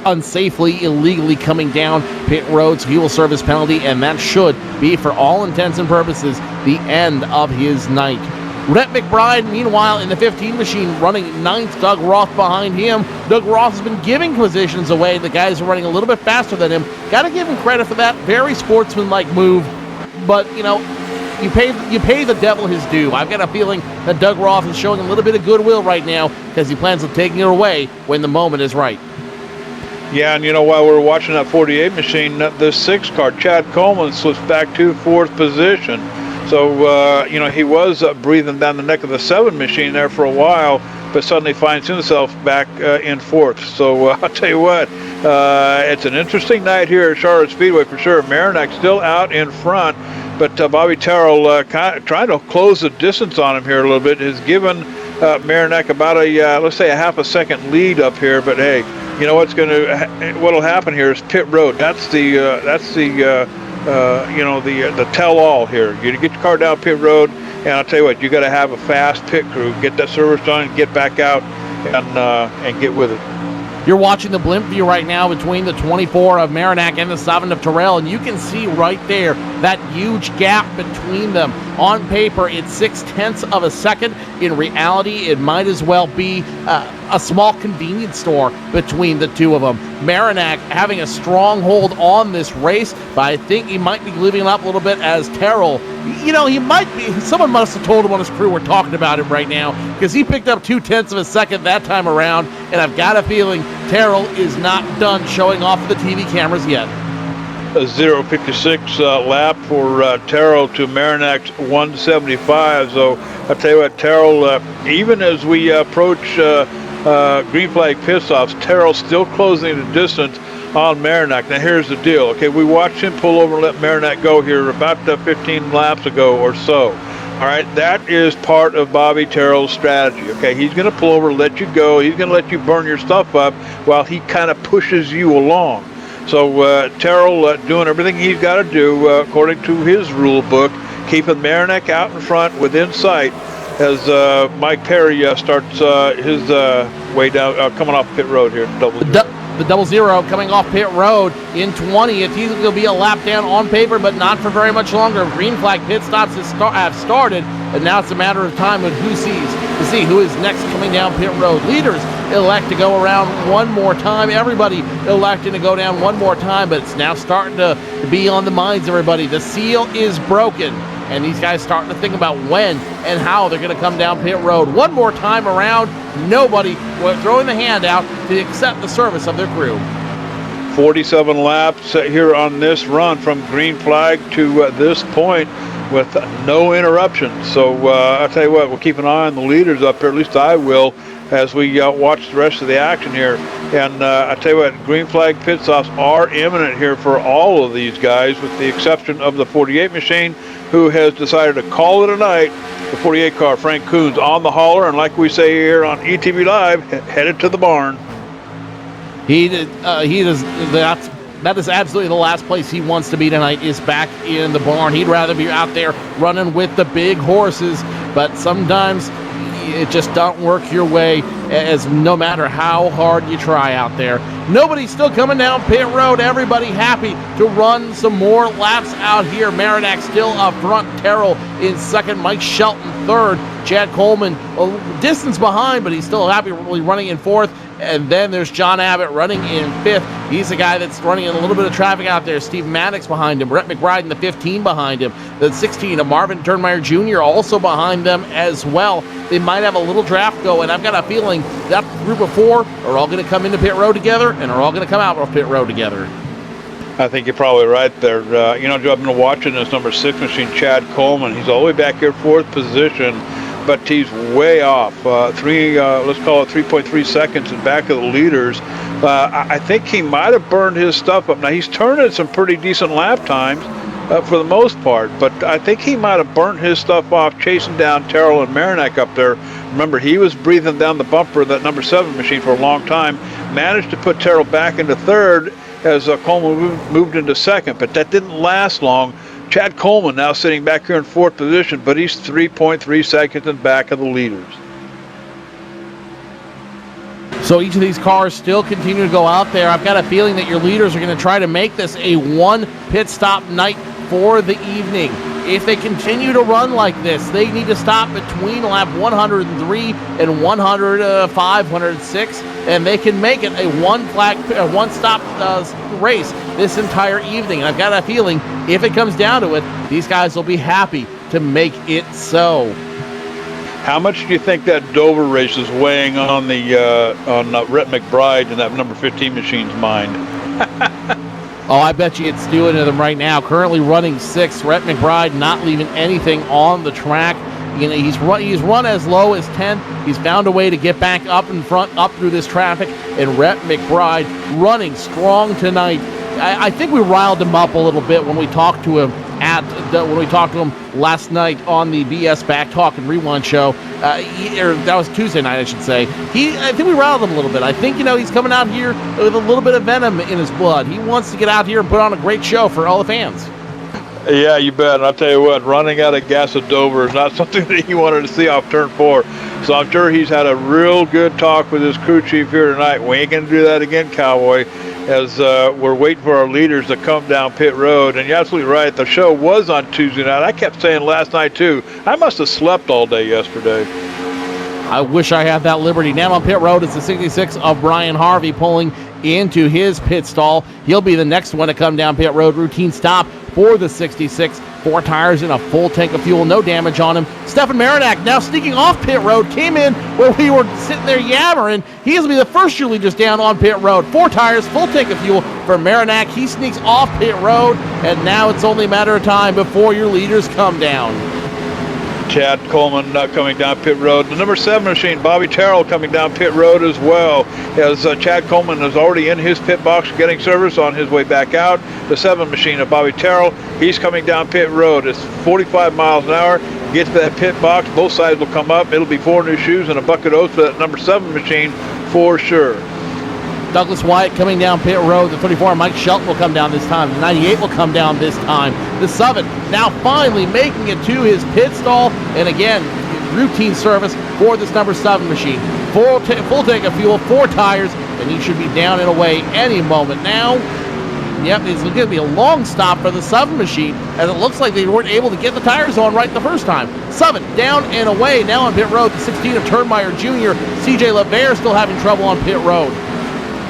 unsafely, illegally coming down pit road. So he will serve his penalty, and that should be, for all intents and purposes, the end of his night. Rhett McBride, meanwhile, in the 15 machine, running 9th. Doug Roth behind him. Doug Roth has been giving positions away. The guys are running a little bit faster than him. Got to give him credit for that. Very sportsmanlike move. But, you pay the devil his due. I've got a feeling that Doug Roth is showing a little bit of goodwill right now because he plans on taking it away when the moment is right. Yeah, and while we're watching that 48 machine, the 6 car, Chad Coleman, slips back to 4th position. So, he was breathing down the neck of the 7 machine there for a while, but suddenly finds himself back in 4th. So, I'll tell you what, it's an interesting night here at Charlotte Speedway for sure. Marinak's still out in front, but Bobby Terrell kind of trying to close the distance on him here a little bit, has given Marinak about let's say a half a second lead up here. But hey, what'll happen here is pit road. That's the tell-all here. You get your car down pit road, and I'll tell you what, you got to have a fast pit crew. Get that service done, get back out, and get with it. You're watching the blimp view right now between the 24 of Marinak and the 7 of Terrell, and you can see right there that huge gap between them. On paper, it's 0.6 of a second. In reality, it might as well be a small convenience store between the two of them. Marinak having a strong hold on this race, but I think he might be living up a little bit as Terrell. He might be. Someone must have told him on his crew we're talking about him right now, because he picked up 0.2 of a second that time around, and I've got a feeling Terrell is not done showing off the TV cameras yet. A 0.56 lap for Terrell to Marinak's 1.75. So I'll tell you what, Terrell, even as we approach green flag pit-offs, Terrell's still closing the distance on Marinak. Now here's the deal. Okay, we watched him pull over and let Marinak go here about 15 laps ago or so. All right, that is part of Bobby Terrell's strategy. Okay, he's going to pull over, let you go. He's going to let you burn your stuff up while he kind of pushes you along. So Terrell doing everything he's got to do according to his rule book, keeping Marinak out in front within sight as Mike Perry starts his way down, coming off pit road here. The 00 coming off pit road in 20th. He's going to be a lap down on paper, but not for very much longer. Green flag pit stops have started, and now it's a matter of time with to see who is next coming down pit road. Leaders elect to go around one more time. Everybody electing to go down one more time, but it's now starting to be on the minds of everybody. The seal is broken, and these guys starting to think about when and how they're going to come down pit road. One more time around, nobody throwing the hand out to accept the service of their crew. 47 laps here on this run from green flag to this point with no interruptions. So I'll tell you what, we'll keep an eye on the leaders up here, at least I will, as we watch the rest of the action here. And I tell you what, green flag pit stops are imminent here for all of these guys, with the exception of the 48 machine, who has decided to call it a night. The 48 car, Frank Coons, on the hauler, and like we say here on ETV Live, headed to the barn. That is absolutely the last place he wants to be tonight, is back in the barn. He'd rather be out there running with the big horses, but sometimes it just don't work your way, as no matter how hard you try out there. Nobody's still coming down pit road. Everybody happy to run some more laps out here. Marinak still up front. Terrell in second. Mike Shelton third. Chad Coleman, a distance behind, but he's still happily running in fourth. And then there's John Abbott running in fifth. He's the guy that's running in a little bit of traffic out there. Steve Maddox behind him. Brett McBride in the 15 behind him. The 16 of Marvin Turnmeyer Jr. also behind them as well. They might have a little draft go, and I've got a feeling that group of four are all going to come into pit road together and are all going to come out of pit road together. I think you're probably right there. You know, Joe, I've been watching this number 6 machine, Chad Coleman. He's all the way back here, fourth position, but he's way off. Let's call it 3.3 seconds in back of the leaders. I think he might have burned his stuff up. Now, he's turning some pretty decent lap times for the most part, but I think he might have burnt his stuff off chasing down Terrell and Marinak up there. Remember, he was breathing down the bumper of that number 7 machine for a long time, managed to put Terrell back into third as Coleman moved into second, but that didn't last long. Chad Coleman now sitting back here in fourth position, but he's 3.3 seconds in back of the leaders. So each of these cars still continue to go out there. I've got a feeling that your leaders are going to try to make this a one pit stop night for the evening. If they continue to run like this, they need to stop between lap 103 and 105, 106, and they can make it a one-stop race this entire evening. And I've got a feeling if it comes down to it, these guys will be happy to make it so. How much do you think that Dover race is weighing on Rhett McBride and that number 15 machine's mind? Oh, I bet you it's doing to them right now. Currently running 6th. Rhett McBride not leaving anything on the track. You know, he's run as low as 10th. He's found a way to get back up in front, up through this traffic. And Rhett McBride running strong tonight. I think we riled him up a little bit when we talked to him last night on the BS Back Talk and Rewind show. That was Tuesday night, I should say. I think we riled him a little bit. I think, he's coming out here with a little bit of venom in his blood. He wants to get out here and put on a great show for all the fans. Yeah, you bet. And I'll tell you what, running out of gas at Dover is not something that he wanted to see off turn 4. So I'm sure he's had a real good talk with his crew chief here tonight. We ain't going to do that again, Cowboy, as we're waiting for our leaders to come down pit road. And you're absolutely right. The show was on Tuesday night. I kept saying last night, too, I must have slept all day yesterday. I wish I had that liberty. Now on pit road is the 66 of Brian Harvey pulling into his pit stall. He'll be the next one to come down pit road. Routine stop for the 66. 4 tires and a full tank of fuel. No damage on him. Stefan Marinak now sneaking off pit road. Came in where we were sitting there yammering. He is going to be the first cheerleaders down on pit road. 4 tires, full tank of fuel for Marinak. He sneaks off pit road, and now it's only a matter of time before your leaders come down. Chad Coleman coming down pit road. The number 7 machine, Bobby Terrell, coming down pit road as well, as Chad Coleman is already in his pit box getting service on his way back out. The 7 machine of Bobby Terrell, he's coming down pit road. It's 45 miles an hour. Get to that pit box, both sides will come up. It'll be 4 new shoes and a bucket of oats for that number 7 machine for sure. Douglas Wyatt coming down pit road. The 34, Mike Shelton will come down this time. The 98 will come down this time. The 7 now finally making it to his pit stall. And again, routine service for this number 7 machine. Full tank of fuel, 4 tires, and he should be down and away any moment now. Yep, it's going to be a long stop for the 7 machine, as it looks like they weren't able to get the tires on right the first time. 7 down and away now on pit road. The 16 of Turnmeyer Jr. CJ LeVere still having trouble on pit road.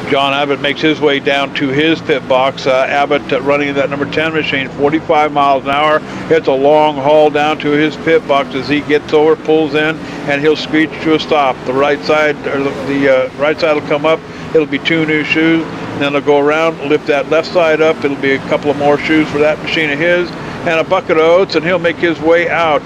John Abbott makes his way down to his pit box. Abbott running that number 10 machine, 45 miles an hour. It's a long haul down to his pit box as he gets over, pulls in, and he'll screech to a stop. The right side, or the right side will come up. It'll be 2 new shoes, and then they'll go around, lift that left side up. It'll be a couple of more shoes for that machine of his, and a bucket of oats, and he'll make his way out.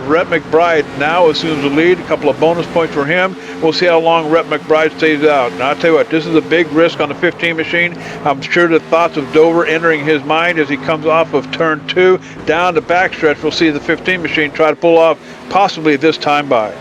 Rhett McBride now assumes the lead. A couple of bonus points for him. We'll see how long Rhett McBride stays out. Now, I'll tell you what, this is a big risk on the 15 machine. I'm sure the thoughts of Dover entering his mind as he comes off of turn 2 down the backstretch. We'll see the 15 machine try to pull off possibly this time by.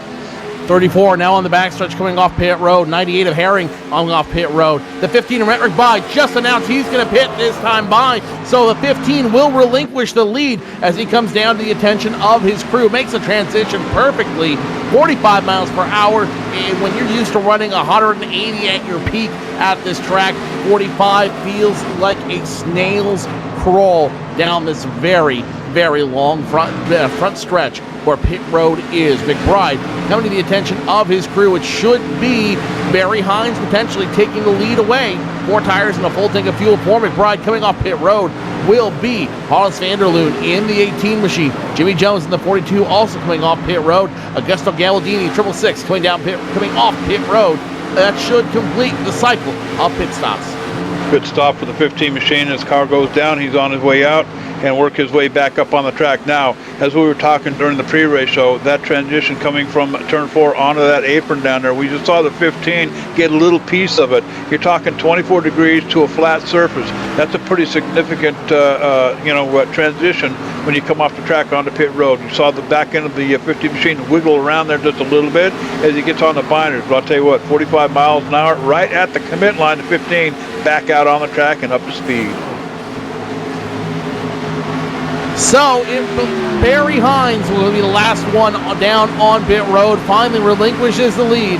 34 now on the backstretch coming off pit road. 98 of Herring on off pit road. The 15 of Rhett McBride just announced he's going to pit this time by. So the 15 will relinquish the lead as he comes down to the attention of his crew. Makes a transition perfectly. 45 miles per hour. And when you're used to running 180 at your peak at this track, 45 feels like a snail's crawl down this very, very long front stretch where pit road is. McBride coming to the attention of his crew. It should be Barry Hines potentially taking the lead away. 4 tires and a full tank of fuel for McBride. Coming off pit road will be Hollis Vanderloon in the 18 machine. Jimmy Jones in the 42 also coming off pit road. Augusto Galladini, 666, coming off pit road. That should complete the cycle of pit stops. Good stop for the 15 machine. His car goes down. He's on his way out and work his way back up on the track. Now, as we were talking during the pre-race show, that transition coming from turn 4 onto that apron down there, we just saw the 15 get a little piece of it. You're talking 24 degrees to a flat surface. That's a pretty significant, transition when you come off the track onto pit road. You saw the back end of the 50 machine wiggle around there just a little bit as he gets on the binders. But I'll tell you what, 45 miles an hour, right at the commit line to 15, back out on the track and up to speed. So, Barry Hines will be the last one down on pit road, finally relinquishes the lead.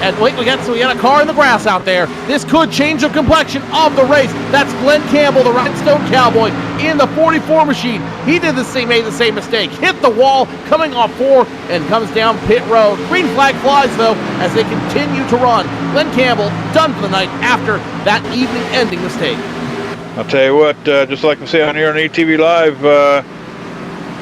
And wait, we got a car in the grass out there. This could change the complexion of the race. That's Glenn Campbell, the Rhinestone Cowboy, in the 44 machine. He made the same mistake. Hit the wall, coming off 4, and comes down pit road. Green flag flies, though, as they continue to run. Glenn Campbell done for the night after that evening-ending mistake. I'll tell you what, just like we say on here on ETV Live,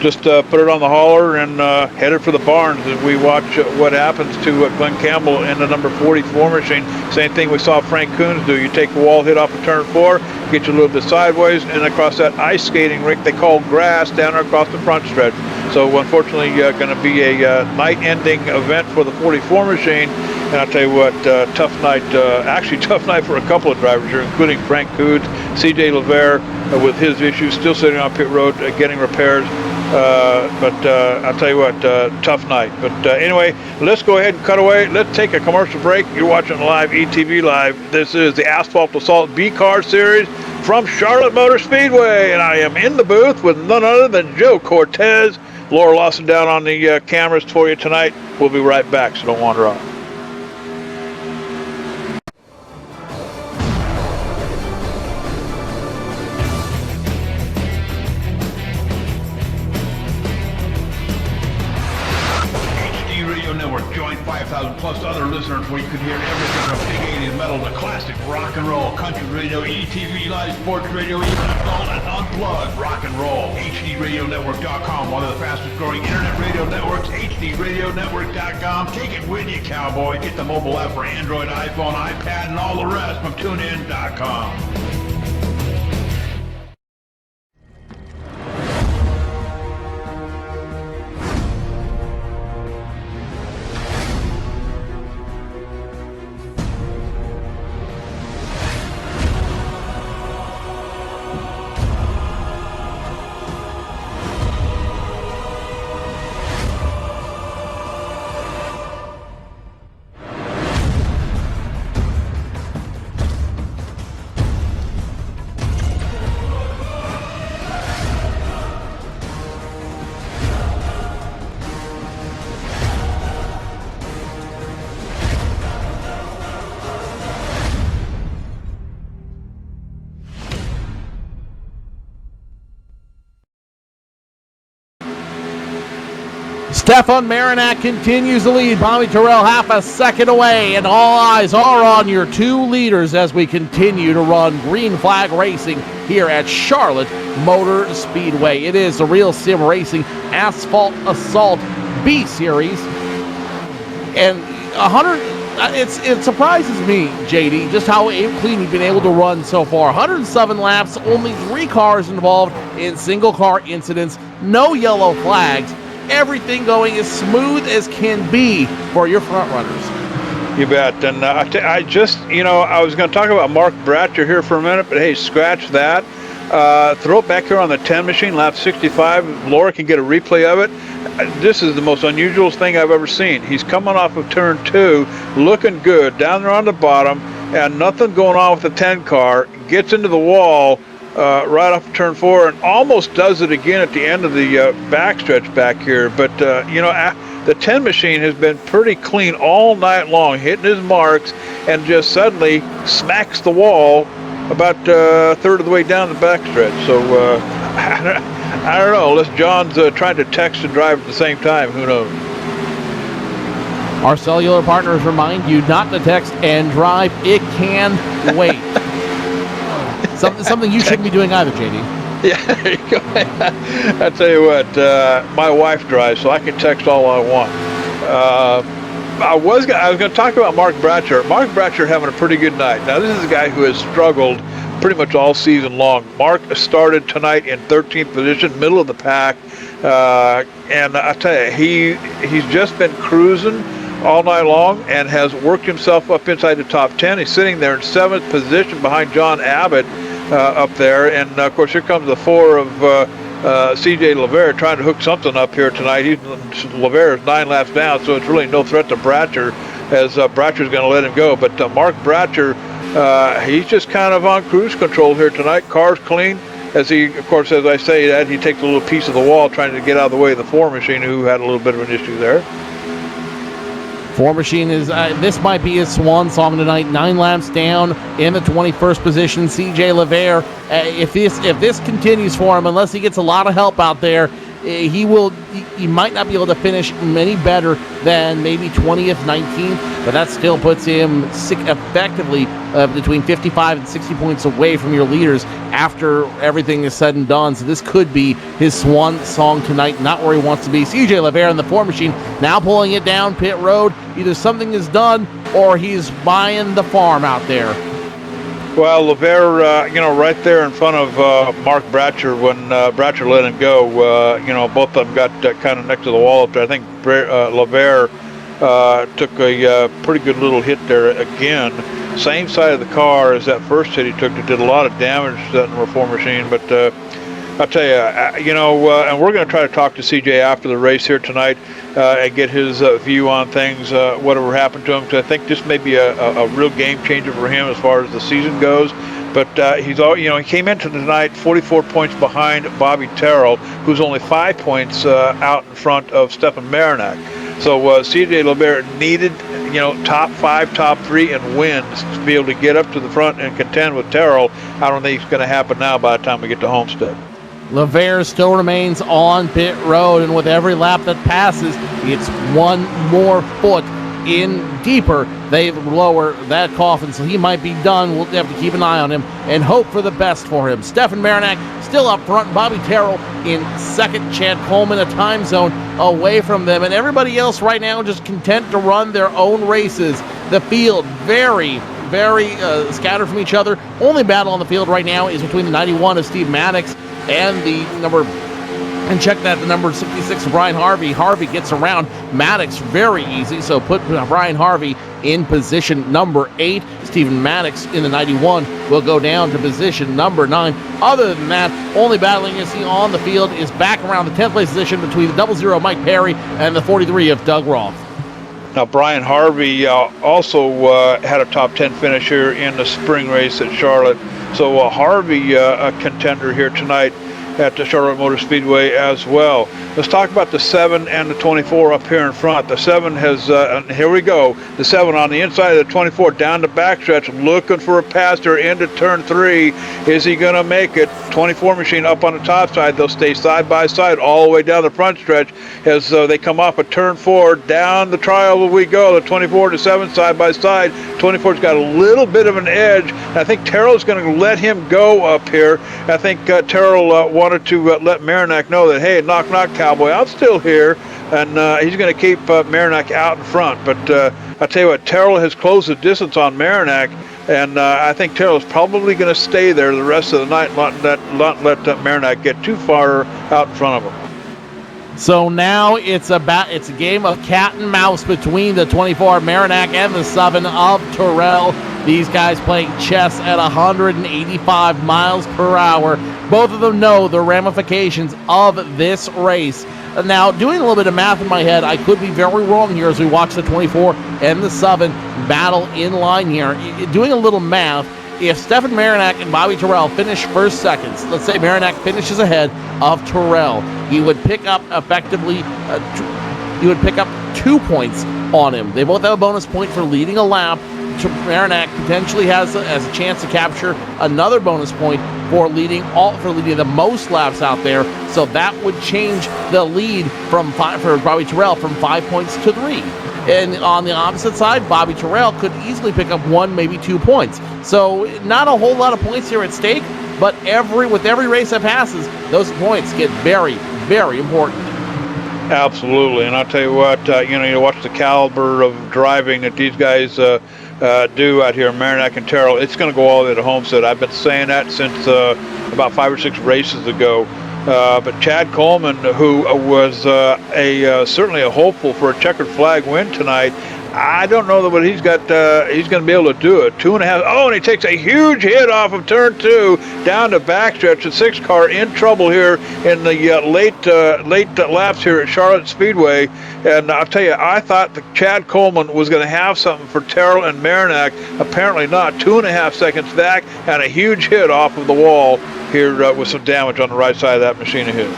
just put it on the hauler and headed for the barns as we watch what happens to Glenn Campbell in the number 44 machine. Same thing we saw Frank Coons do. You take the wall hit off of turn 4, get you a little bit sideways, and across that ice skating rink they call grass down there across the front stretch. So unfortunately going to be a night-ending event for the 44 machine. And I'll tell you what, tough night for a couple of drivers here, including Frank Coons, CJ LeVere with his issues, still sitting on pit road getting repairs. But I'll tell you what, tough night. But anyway, let's go ahead and cut away. Let's take a commercial break. You're watching live, ETV Live. This is the Asphalt Assault B-Car Series from Charlotte Motor Speedway. And I am in the booth with none other than Joe Cortez. Laura Lawson down on the cameras for you tonight. We'll be right back, so don't wander off. Join 5,000 plus other listeners where you could hear everything from big 80s metal to classic rock and roll, country radio, ETV Live, sports radio, even adult and unplugged rock and roll. HDRadioNetwork.com, one of the fastest growing internet radio networks, HDRadioNetwork.com. Take it with you, cowboy. Get the mobile app for Android, iPhone, iPad, and all the rest from TuneIn.com. Stefan Marinak continues the lead. Bobby Terrell half a second away, and all eyes are on your 2 leaders as we continue to run green flag racing here at Charlotte Motor Speedway. It is the Real Sim Racing Asphalt Assault B Series, and 100. It surprises me, JD, just how clean we've been able to run so far. 107 laps, only 3 cars involved in single car incidents, no yellow flags. Everything going as smooth as can be for your front runners. You bet. And I was going to talk about Mark Bratcher here for a minute, but hey, scratch that. Throw it back here on the 10 machine, lap 65. Laura can get a replay of it. This is the most unusual thing I've ever seen. He's coming off of turn 2, looking good, down there on the bottom, and nothing going on with the 10 car. Gets into the wall right off of turn 4 and almost does it again at the end of the backstretch back here. But, the 10 machine has been pretty clean all night long, hitting his marks, and just suddenly smacks the wall about a third of the way down the backstretch. So I don't know, unless John's trying to text and drive at the same time, who knows? Our cellular partners remind you not to text and drive. It can wait. Something you shouldn't be doing either, JD. Yeah, there you go. I tell you what, my wife drives, so I can text all I want. I was going to talk about Mark Bratcher. Mark Bratcher having a pretty good night. Now, this is a guy who has struggled pretty much all season long. Mark started tonight in 13th position, middle of the pack, and I tell you, he's just been cruising all night long and has worked himself up inside the top 10. He's sitting there in 7th position behind John Abbott up there, and of course here comes the 4 of CJ LeVere trying to hook something up here tonight. LeVere is 9 laps down, so it's really no threat to Bratcher, as Bratcher's going to let him go. But Mark Bratcher, he's just kind of on cruise control here tonight. Car's clean, as he, of course, as I say that, he takes a little piece of the wall trying to get out of the way of the 4 machine, who had a little bit of an issue there. 4 machine is, this might be his swan song tonight. 9 laps down in the 21st position. CJ LeVere, if this continues for him, unless he gets a lot of help out there, he might not be able to finish any better than maybe 20th, 19th, but that still puts him effectively between 55 and 60 points away from your leaders after everything is said and done. So this could be his swan song tonight, not where he wants to be. CJ LeVere in the 4 machine now pulling it down pit road. Either something is done or he's buying the farm out there. Well, LeVere, right there in front of Mark Bratcher when Bratcher let him go, both of them got kind of next to the wall up there. I think LeVere took a pretty good little hit there again. Same side of the car as that first hit he took. It did a lot of damage to that number 4 machine. But I'll tell you, and we're going to try to talk to CJ after the race here tonight and get his view on things, whatever happened to him, because I think this may be a real game changer for him as far as the season goes. But he came into tonight 44 points behind Bobby Terrell, who's only 5 points out in front of Stefan Marinak. So CJ LeVere needed, top 5, top 3, and wins to be able to get up to the front and contend with Terrell. I don't think it's going to happen now by the time we get to Homestead. LeVere still remains on pit road, and with every lap that passes, it's one more foot in deeper. They lower that coffin, so he might be done. We'll have to keep an eye on him and hope for the best for him. Stefan Marinak still up front. Bobby Terrell in second. Chad Coleman a time zone away from them, and everybody else right now just content to run their own races. The field very scattered from each other. Only battle on the field right now is between the 91 of Steve Maddox and the number, and check that, the number 66 of Brian Harvey. Harvey gets around Maddox very easy, so put Brian Harvey in position number 8. Stephen Maddox in the 91 will go down to position number 9. Other than that, only battling you see on the field is back around the 10th place position between the 00 Mike Perry and the 43 of Doug Roth. Now, Brian Harvey also had a top 10 finish here in the spring race at Charlotte. So Harvey, a contender here tonight at the Charlotte Motor Speedway as well. Let's talk about the 7 and the 24 up here in front. The 7 has, and here we go, the 7 on the inside of the 24 down the backstretch, looking for a pass there into turn 3. Is he going to make it? 24 machine up on the top side. They'll stay side by side all the way down the front stretch as they come off a turn 4. Down the trial we go. The 24 to 7 side by side. 24's got a little bit of an edge. I think Terrell's going to let him go up here. I think Terrell wanted to let Marinak know that, hey, knock, cowboy, I'm still here, and he's going to keep Marinak out in front. But I tell you what, Terrell has closed the distance on Marinak, and I think Terrell's probably going to stay there the rest of the night, not let Marinak get too far out in front of him. So now it's a game of cat and mouse between the 24 Marinak and the 7 of Terrell. These guys playing chess at 185 miles per hour. Both of them know the ramifications of this race. Now, doing a little bit of math in my head, I could be very wrong here as we watch the 24 and the 7 battle in line here. Doing a little math, if Stefan Marinak and Bobby Terrell finish first seconds, let's say Marinak finishes ahead of Terrell, he would pick up effectively, 2 points on him. They both have a bonus point for leading a lap, Marinac potentially has a chance to capture another bonus point for leading the most laps out there. So that would change the lead for Bobby Terrell from 5 points to 3. And on the opposite side, Bobby Terrell could easily pick up 1, maybe 2 points. So not a whole lot of points here at stake, but with every race that passes, those points get very, very important. Absolutely, and I'll tell you what, you watch the caliber of driving that these guys do out here, Marinac and Terrell. It's going to go all the way to Homestead. I've been saying that since about 5 or 6 races ago. But Chad Coleman, who was certainly a hopeful for a checkered flag win tonight, I don't know that he's got. He's going to be able to do it. 2.5. Oh, and he takes a huge hit off of turn 2 down the backstretch. The 6 car in trouble here in the late laps here at Charlotte Speedway. And I'll tell you, I thought that Chad Coleman was going to have something for Terrell and Marinac. Apparently not. 2.5 seconds back and a huge hit off of the wall here with some damage on the right side of that machine of his.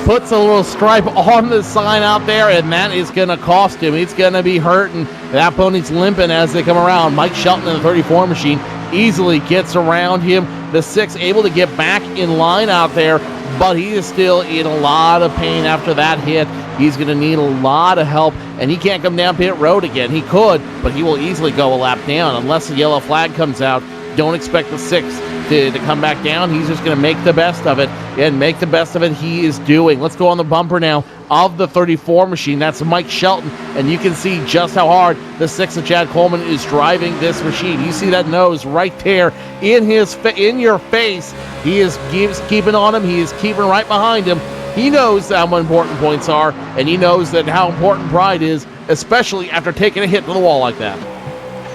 Puts a little stripe on the sign out there, and that is going to cost him. He's going to be hurting. That pony's limping as they come around. Mike Shelton in the 34 machine easily gets around him. The 6 able to get back in line out there, but he is still in a lot of pain after that hit. He's going to need a lot of help, and he can't come down pit road again. He could, but he will easily go a lap down unless the yellow flag comes out. Don't expect the 6 to come back down. He's just going to make the best of it, and make the best of it he is doing. Let's go on the bumper now of the 34 machine. That's Mike Shelton, and you can see just how hard the 6 of Chad Coleman is driving this machine. You see that nose right there in your face. He is keeping on him. He is keeping right behind him. He knows how important points are, and he knows that how important pride is, especially after taking a hit to the wall like that.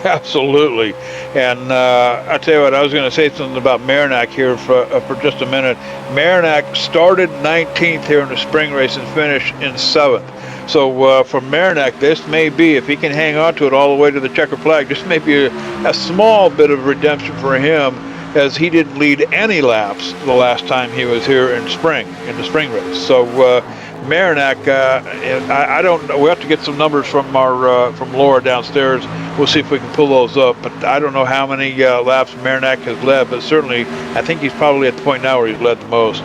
Absolutely. And I'll tell you what, I was going to say something about Marinac here for just a minute. Marinac started 19th here in the spring race and finished in 7th. So for Marinac, this may be, if he can hang on to it all the way to the checker flag, this may be a small bit of redemption for him, as he didn't lead any laps the last time he was here in the spring race. So Marinac, I don't know. We have to get some numbers from from Laura downstairs. We'll see if we can pull those up. But I don't know how many laps Marinac has led, but certainly I think he's probably at the point now where he's led the most.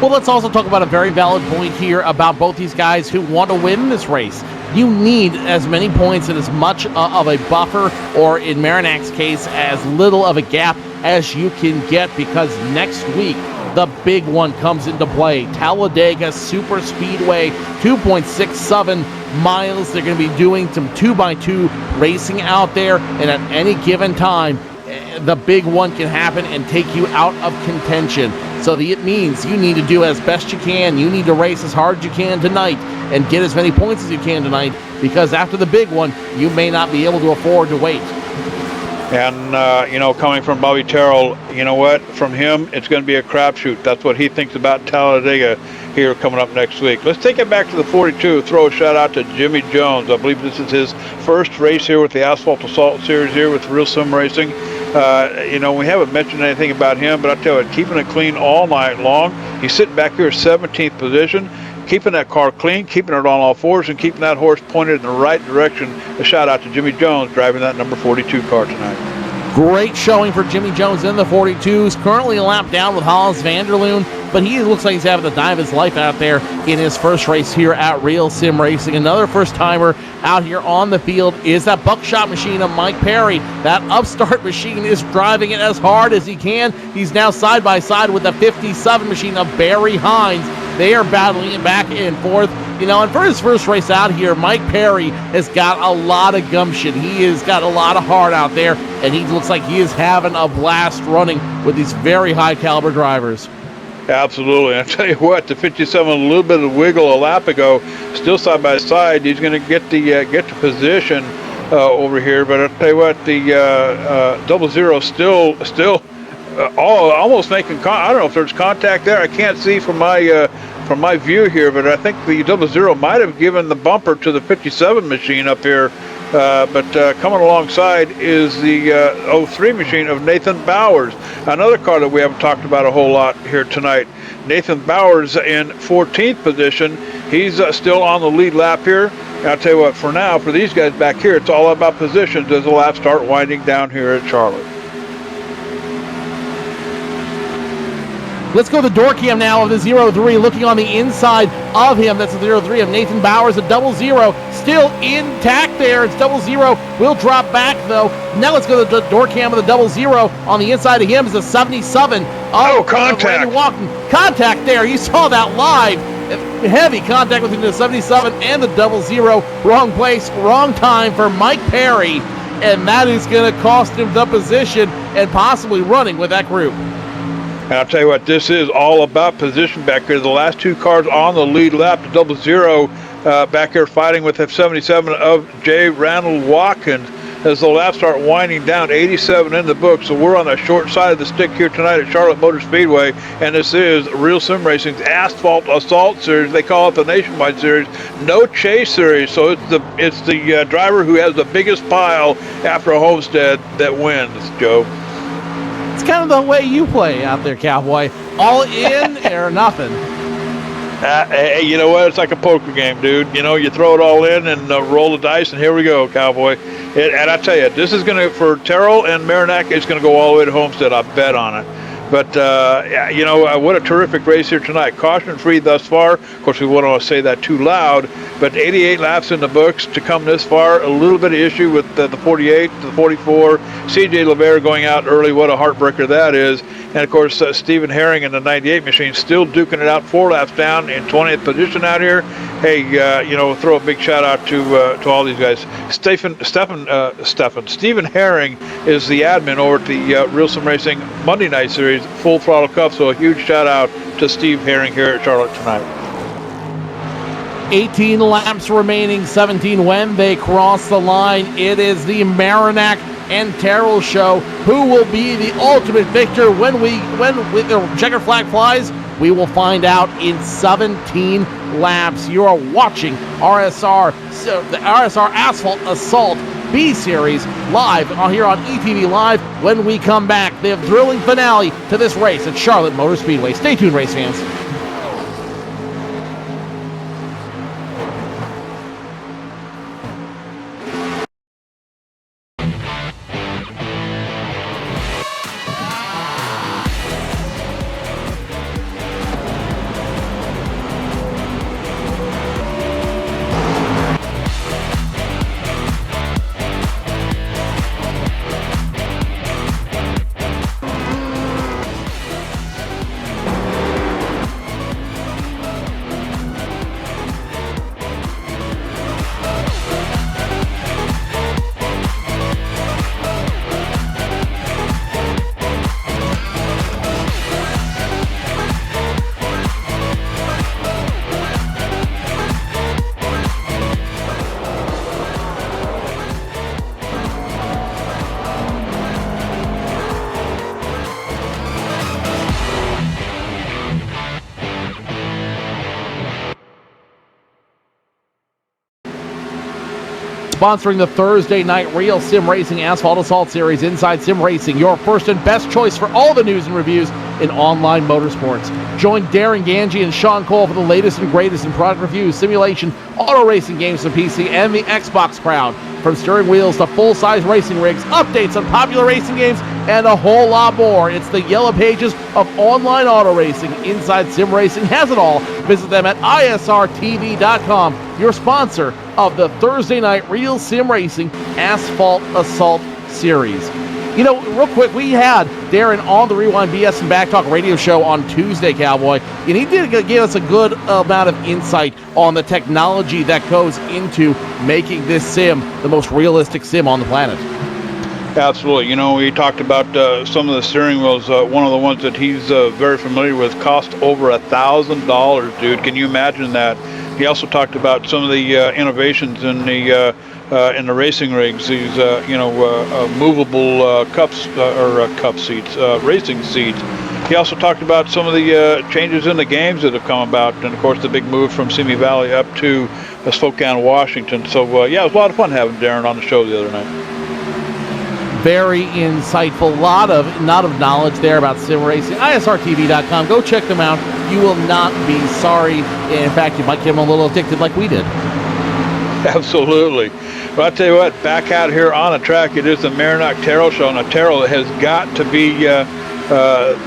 Well, let's also talk about a very valid point here about both these guys who want to win this race. You need as many points and as much of a buffer, or in Marinac's case, as little of a gap as you can get, because next week the big one comes into play. Talladega Super Speedway, 2.67 miles. They're going to be doing some 2x2 racing out there, and at any given time, the big one can happen and take you out of contention. So it means you need to do as best you can. You need to race as hard as you can tonight and get as many points as you can tonight, because after the big one, you may not be able to afford to wait. And, coming from Bobby Terrell, you know what? From him, it's going to be a crapshoot. That's what he thinks about Talladega here coming up next week. Let's take it back to the 42. Throw a shout out to Jimmy Jones. I believe this is his first race here with the Asphalt Assault Series here with Real Sim Racing. We haven't mentioned anything about him, but I tell you, keeping it clean all night long. He's sitting back here 17th position, keeping that car clean, keeping it on all fours, and keeping that horse pointed in the right direction. A shout out to Jimmy Jones driving that number 42 car tonight. Great showing for Jimmy Jones in the 42s. Currently a lap down with Hollis Vanderloon, but he looks like he's having the time of his life out there in his first race here at Real Sim Racing. Another first-timer out here on the field is that buckshot machine of Mike Perry. That upstart machine is driving it as hard as he can. He's now side by side with the 57 machine of Barry Hines. They are battling it back and forth. And for his first race out here, Mike Perry has got a lot of gumption. He has got a lot of heart out there, and he looks like he is having a blast running with these very high-caliber drivers. Absolutely. I tell you what, the 57, a little bit of wiggle a lap ago, still side by side. He's going to get the position over here. But I tell you what, the 00 still almost making. I don't know if there's contact there. I can't see from my view here, but I think the 00 might have given the bumper to the 57 machine up here. But coming alongside is the 03 machine of Nathan Bowers, another car that we haven't talked about a whole lot here tonight. Nathan Bowers in 14th position. he's still on the lead lap here. And I'll tell you what, for now, for these guys back here, it's all about positions as the laps start winding down here at Charlotte. Let's go to the door cam now of the 0-3, looking on the inside of him. That's the 0-3 of Nathan Bowers, a 0-0, still intact there. It's 0-0, will drop back though. Now let's go to the door cam of the 0-0. On the inside of him is a 77. Oh, contact. Randy Walken. Contact there, you saw that live. Heavy contact between the 77 and the 0-0. Wrong place, wrong time for Mike Perry. And that is going to cost him the position and possibly running with that group. And I'll tell you what, this is all about position back here. The last two cars on the lead lap, the 0-0 back here fighting with F77 of J. Randall Watkins as the laps start winding down. 87 in the book, so we're on the short side of the stick here tonight at Charlotte Motor Speedway, and this is Real Sim Racing's Asphalt Assault Series. They call it the Nationwide Series, no chase series, so it's the driver who has the biggest pile after a homestead that wins, Joe. It's kind of the way you play out there, Cowboy. All in or nothing. Hey, you know what? It's like a poker game, dude. You know, you throw it all in and roll the dice, and here we go, Cowboy. And I tell you, this is going to, for Terrell and Marinac, it's going to go all the way to Homestead. I bet on it. But, you know, what a terrific race here tonight. Caution-free thus far. Of course, we wouldn't want to say that too loud, but 88 laps in the books to come this far. A little bit of issue with the 48 to the 44. CJ LeVere going out early. What a heartbreaker that is. And, of course, Stephen Herring in the 98 machine still duking it out 4 laps down in 20th position out here. Hey, you know, throw a big shout-out to all these guys. Stephen Herring is the admin over at the Real Sim Racing Monday Night Series Full Throttle Cup, so a huge shout-out to Steve Herring here at Charlotte tonight. 18 laps remaining, 17 when they cross the line. It is the Marinac and Terrell show. Who will be the ultimate victor when the checker flag flies? We will find out in 17 laps. You are watching RSR, the RSR Asphalt Assault B-Series live here on ETV Live. When we come back, the thrilling finale to this race at Charlotte Motor Speedway. Stay tuned, race fans. Sponsoring the Thursday night Real Sim Racing Asphalt Assault Series Inside Sim Racing, your first and best choice for all the news and reviews in online motorsports. Join Darren Ganji and Sean Cole for the latest and greatest in product reviews, simulation, auto racing games for PC, and the Xbox crowd. From steering wheels to full-size racing rigs, updates on popular racing games, and a whole lot more. It's the yellow pages of online auto racing. Inside Sim Racing has it all. Visit them at isrtv.com, your sponsor of the Thursday night Real Sim Racing Asphalt Assault Series. You know, real quick, we had Darren on the Rewind BS and Back Talk radio show on Tuesday, Cowboy, and he did give us a good amount of insight on the technology that goes into making this sim the most realistic sim on the planet. Absolutely. You know, we talked about some of the steering wheels. One of the ones that he's very familiar with cost over $1,000, dude. Can you imagine that? He also talked about some of the innovations in the racing rigs. These, movable cups or cup seats, racing seats. He also talked about some of the changes in the games that have come about, and of course the big move from Simi Valley up to Spokane, Washington. So yeah, it was a lot of fun having Darren on the show the other night. Very insightful. Lot of knowledge there about sim racing. ISRTV.com. Go check them out. You will not be sorry. In fact, you might get them a little addicted like we did. Absolutely. But I'll tell you what, back out here on the track, it is the Merrimack Terrell show. Now, Terrell has got to be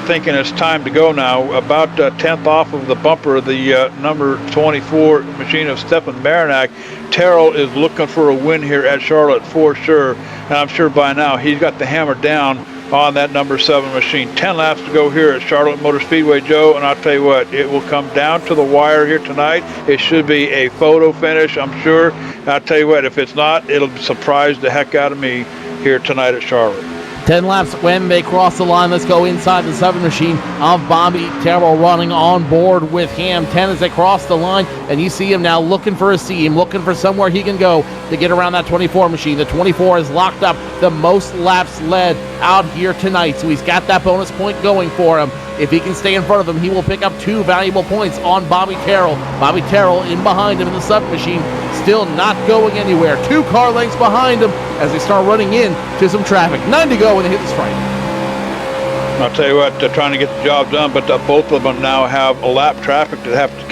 thinking it's time to go now. About 10th off of the bumper of the number 24 machine of Stefan Merrimack. Terrell is looking for a win here at Charlotte for sure. And I'm sure by now he's got the hammer down on that number 7 machine. 10 laps to go here at Charlotte Motor Speedway, Joe, and I'll tell you what, it will come down to the wire here tonight. It should be a photo finish, I'm sure. And I'll tell you what, if it's not, it'll surprise the heck out of me here tonight at Charlotte. 10 laps when they cross the line. Let's go inside the 7 machine of Bobby Terrell running on board with him. 10 as they cross the line, and you see him now looking for a seam, looking for somewhere he can go to get around that 24 machine. The 24 is locked up, the most laps led out here tonight, so he's got that bonus point going for him. If he can stay in front of him, he will pick up 2 valuable points on Bobby Terrell. Bobby Terrell in behind him in the 7 machine, still not going anywhere. 2 car lengths behind him as they start running into some traffic. 9 to go when they hit the stripe. I'll tell you what, trying to get the job done, but both of them now have a lap traffic to have to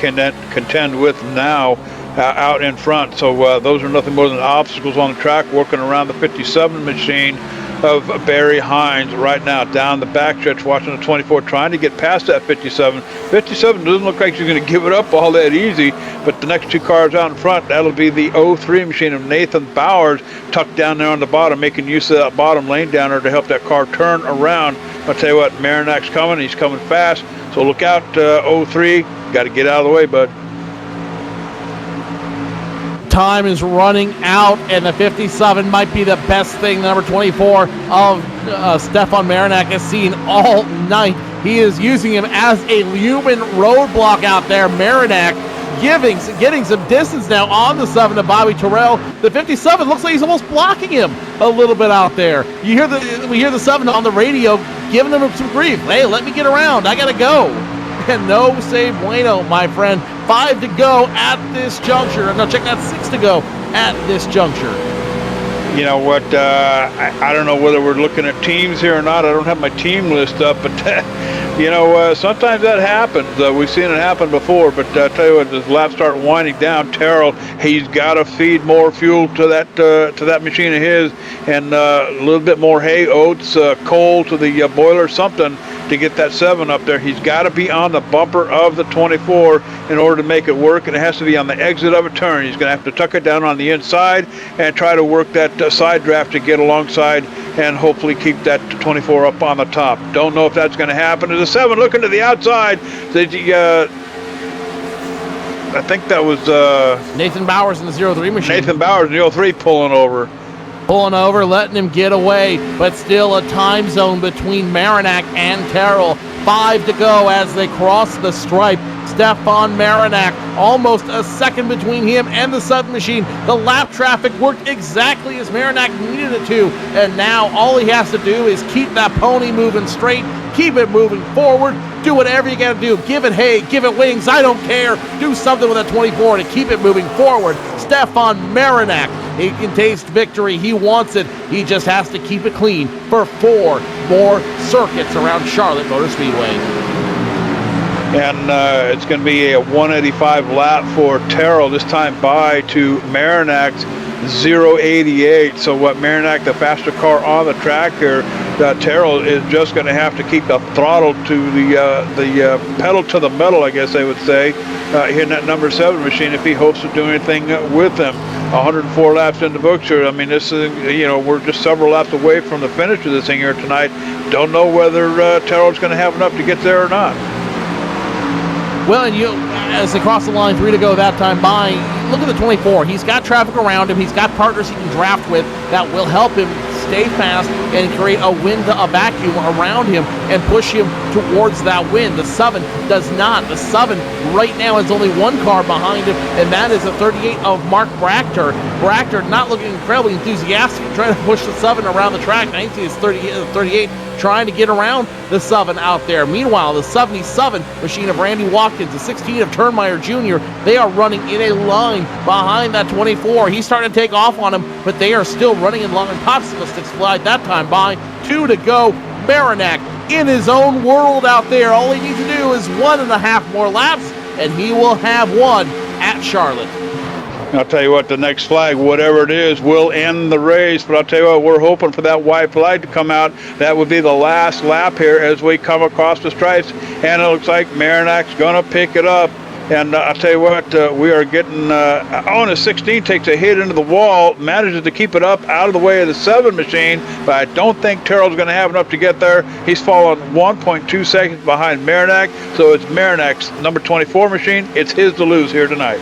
contend with now out in front. So those are nothing more than obstacles on the track, working around the 57 machine of Barry Hines right now down the backstretch, watching the 24 trying to get past that 57. 57 doesn't look like she's going to give it up all that easy, but the next 2 cars out in front, that'll be the 03 machine of Nathan Bowers tucked down there on the bottom, making use of that bottom lane down there to help that car turn around. I'll tell you what, Marinack's coming, he's coming fast, so look out 03, got to get out of the way, bud. Time is running out, and the 57 might be the best thing number 24 of Stefan Merrimack has seen all night. He is using him as a human roadblock out there. Merrimack getting some distance now on the 7 to Bobby Terrell. The 57 looks like he's almost blocking him a little bit out there. We hear the 7 on the radio giving him some grief. Hey, let me get around. I gotta go. And no say bueno, my friend. 5 to go at this juncture. No, check that, 6 to go at this juncture. You know what, I don't know whether we're looking at teams here or not. I don't have my team list up, but you know, sometimes that happens. We've seen it happen before, but I tell you what, as laps start winding down, Terrell, he's got to feed more fuel to that machine of his, and a little bit more hay, oats, coal to the boiler, something to get that 7 up there. He's got to be on the bumper of the 24 in order to make it work, and it has to be on the exit of a turn. He's going to have to tuck it down on the inside and try to work that side draft to get alongside and hopefully keep that 24 up on the top. Don't know if that's going to happen. There's a 7 looking to the outside. I think that was Nathan Bowers in the 03 machine. Nathan Bowers in the 03 pulling over, letting him get away, but still a time zone between Merrimack and Terrell. 5 to go as they cross the stripe. Stefan Merrimack, almost a second between him and the 7 machine. The lap traffic worked exactly as Merrimack needed it to, and now all he has to do is keep that pony moving straight, keep it moving forward, do whatever you gotta do. Give it hay, give it wings, I don't care. Do something with that 24 to keep it moving forward. Stefan Merrimack, he can taste victory. He wants it. He just has to keep it clean for 4 more circuits around Charlotte Motor Speedway. And it's going to be a 185 lap for Terrell, this time by to Merrimack's 088. So what Merrimack, the faster car on the track here, Terrell is just going to have to keep the throttle to the pedal to the metal, I guess they would say, here in that number 7 machine if he hopes to do anything with them. 104 laps in the books here. I mean, this is, you know, we're just several laps away from the finish of this thing here tonight. Don't know whether Terrell's going to have enough to get there or not. Well, and as they cross the line, 3 to go that time by, look at the 24. He's got traffic around him. He's got partners he can draft with that will help him stay fast and create a wind, a vacuum around him and push him towards that win. The 7 does not. The 7 right now is only one car behind him, and that is a 38 of Mark Brachter. Brachter not looking incredibly enthusiastic, trying to push the 7 around the track. 19 is 38 trying to get around the 7 out there. Meanwhile, the 77 machine of Randy Watkins, the 16 of Turnmeyer Jr., they are running in a line behind that 24. He's starting to take off on him, but they are still running in line. Popsicle Sticks flied that time by. 2 to go. Marinak in his own world out there. All he needs to do is 1.5 more laps, and he will have won at Charlotte. I'll tell you what, the next flag, whatever it is, will end the race. But I'll tell you what, we're hoping for that white flag to come out. That would be the last lap here as we come across the stripes. And it looks like Marinak's going to pick it up. And I'll tell you what, we are getting, the 16 takes a hit into the wall, manages to keep it up out of the way of the 7 machine, but I don't think Terrell's going to have enough to get there. He's fallen 1.2 seconds behind Marinak, so it's Marinak's number 24 machine. It's his to lose here tonight.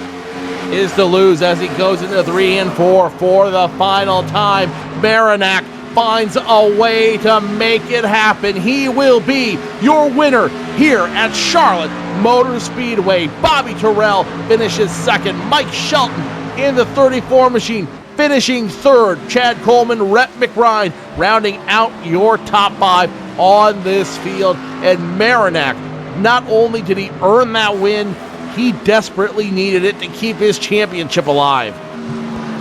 Is to lose as he goes into 3 and 4 for the final time. Marinak finds a way to make it happen. He will be your winner here at Charlotte Motor Speedway. Bobby Terrell finishes 2nd. Mike Shelton in the 34 machine finishing 3rd. Chad Coleman, Rhett McBride rounding out your top 5 on this field. And Marinak, not only did he earn that win, he desperately needed it to keep his championship alive.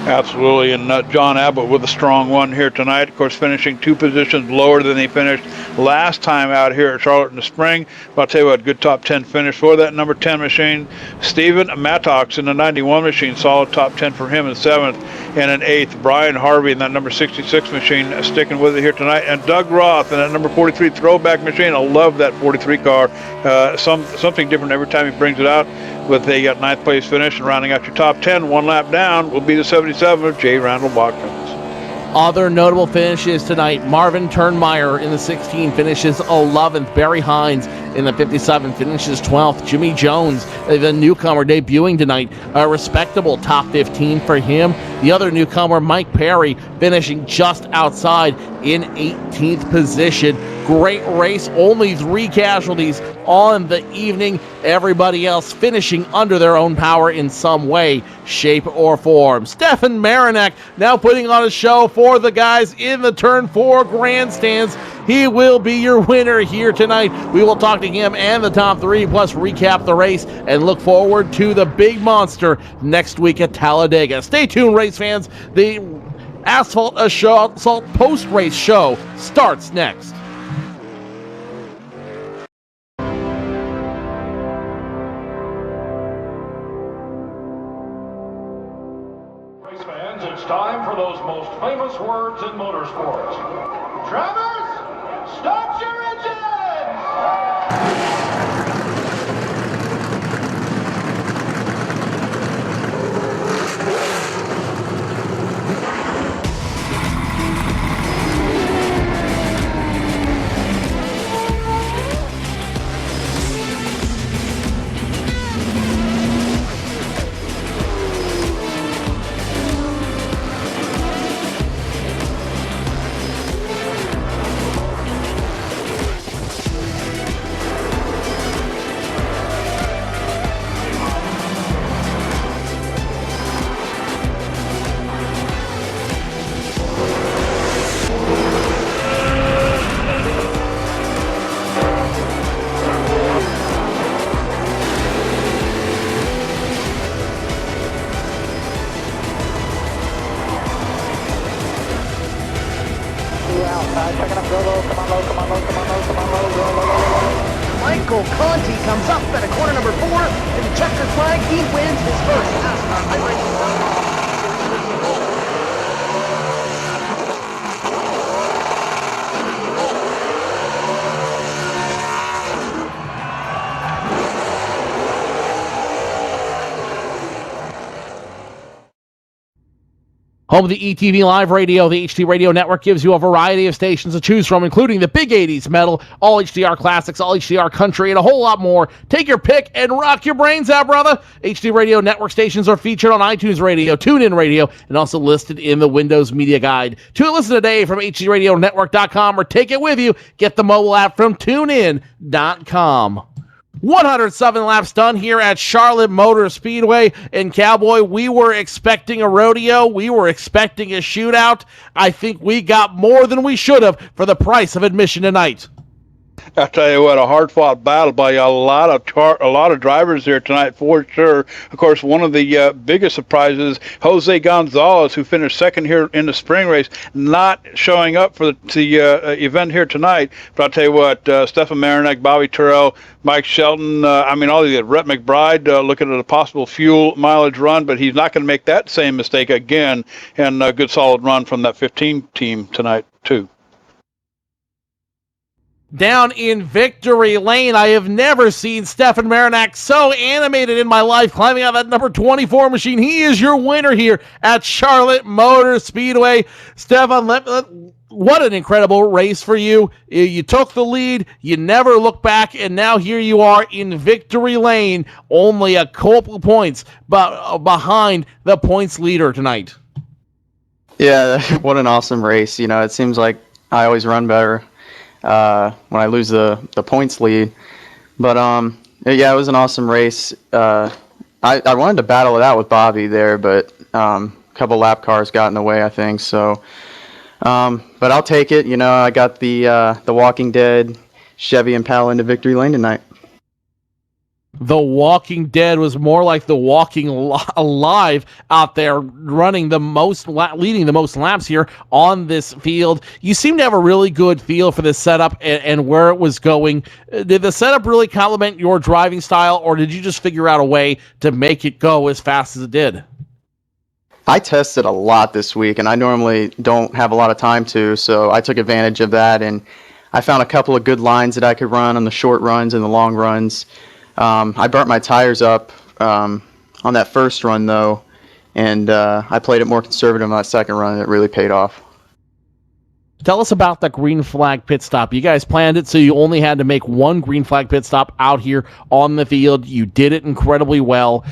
Absolutely, and John Abbott with a strong one here tonight. Of course, finishing 2 positions lower than he finished last time out here at Charlotte in the spring. But I'll tell you what, good top 10 finish for that number 10 machine. Stephen Mattox in the 91 machine, solid top 10 for him in 7th. And in 8th, Brian Harvey in that number 66 machine, sticking with it here tonight. And Doug Roth in that number 43 throwback machine. I love that 43 car. Something different every time he brings it out. With a 9th place finish and rounding out your top 10, 1 lap down will be the 77 of J. Randall Watkins. Other notable finishes tonight. Marvin Turnmeyer in the 16 finishes 11th. Barry Hines in the 57 finishes 12th. Jimmy Jones, the newcomer debuting tonight, a respectable top 15 for him. The other newcomer, Mike Perry, finishing just outside in 18th position. Great race, only 3 casualties on the evening. Everybody else finishing under their own power in some way, shape, or form. Stefan Marinak now putting on a show for the guys in the Turn 4 grandstands. He will be your winner here tonight. We will talk to him and the top 3, plus recap the race and look forward to the big monster next week at Talladega. Stay tuned, race fans. The Asphalt post-race show starts next. Race fans, it's time for those most famous words in motorsports. Travis, start your engines! Michael Conti comes up at a corner number 4, and the checkered flag, he wins his first NASCAR iRacing. Home of the ETV Live Radio, the HD Radio Network gives you a variety of stations to choose from, including the big 80s metal, all HDR classics, all HDR country, and a whole lot more. Take your pick and rock your brains out, brother. HD Radio Network stations are featured on iTunes Radio, TuneIn Radio, and also listed in the Windows Media Guide. To listen today from HDRadioNetwork.com or take it with you, get the mobile app from TuneIn.com. 107 laps done here at Charlotte Motor Speedway. And Cowboy, we were expecting a rodeo. We were expecting a shootout. I think we got more than we should have for the price of admission tonight. I tell you what, a hard-fought battle by a lot of drivers here tonight for sure. Of course, one of the biggest surprises, Jose Gonzalez, who finished second here in the spring race, not showing up for the event here tonight. But I'll tell you what, Stefan Marinak, Bobby Terrell, Mike Shelton, all of you, Rhett McBride looking at a possible fuel mileage run, but he's not going to make that same mistake again. And a good solid run from that 15 team tonight, too. Down in victory lane, I have never seen Stefan Marinak so animated in my life, climbing out that number 24 machine. He is your winner here at Charlotte Motor Speedway. Stefan, what an incredible race for you. You took the lead, you never looked back, and now here you are in victory lane, only a couple points behind the points leader tonight. Yeah, what an awesome race. It seems like I always run better when I lose the points lead. But yeah, it was an awesome race. I wanted to battle it out with Bobby there, but a couple lap cars got in the way, I think. So, but I'll take it. I got the Walking Dead Chevy Impala into victory lane tonight. The Walking Dead was more like the Walking Alive out there, leading the most laps here on this field. You seem to have a really good feel for this setup and where it was going. Did the setup really complement your driving style, or did you just figure out a way to make it go as fast as it did? I tested a lot this week, and I normally don't have a lot of time to, so I took advantage of that, and I found a couple of good lines that I could run on the short runs and the long runs. I burnt my tires up on that first run, though, and I played it more conservative on that second run, and it really paid off. Tell us about the green flag pit stop. You guys planned it so you only had to make one green flag pit stop out here on the field. You did it incredibly well.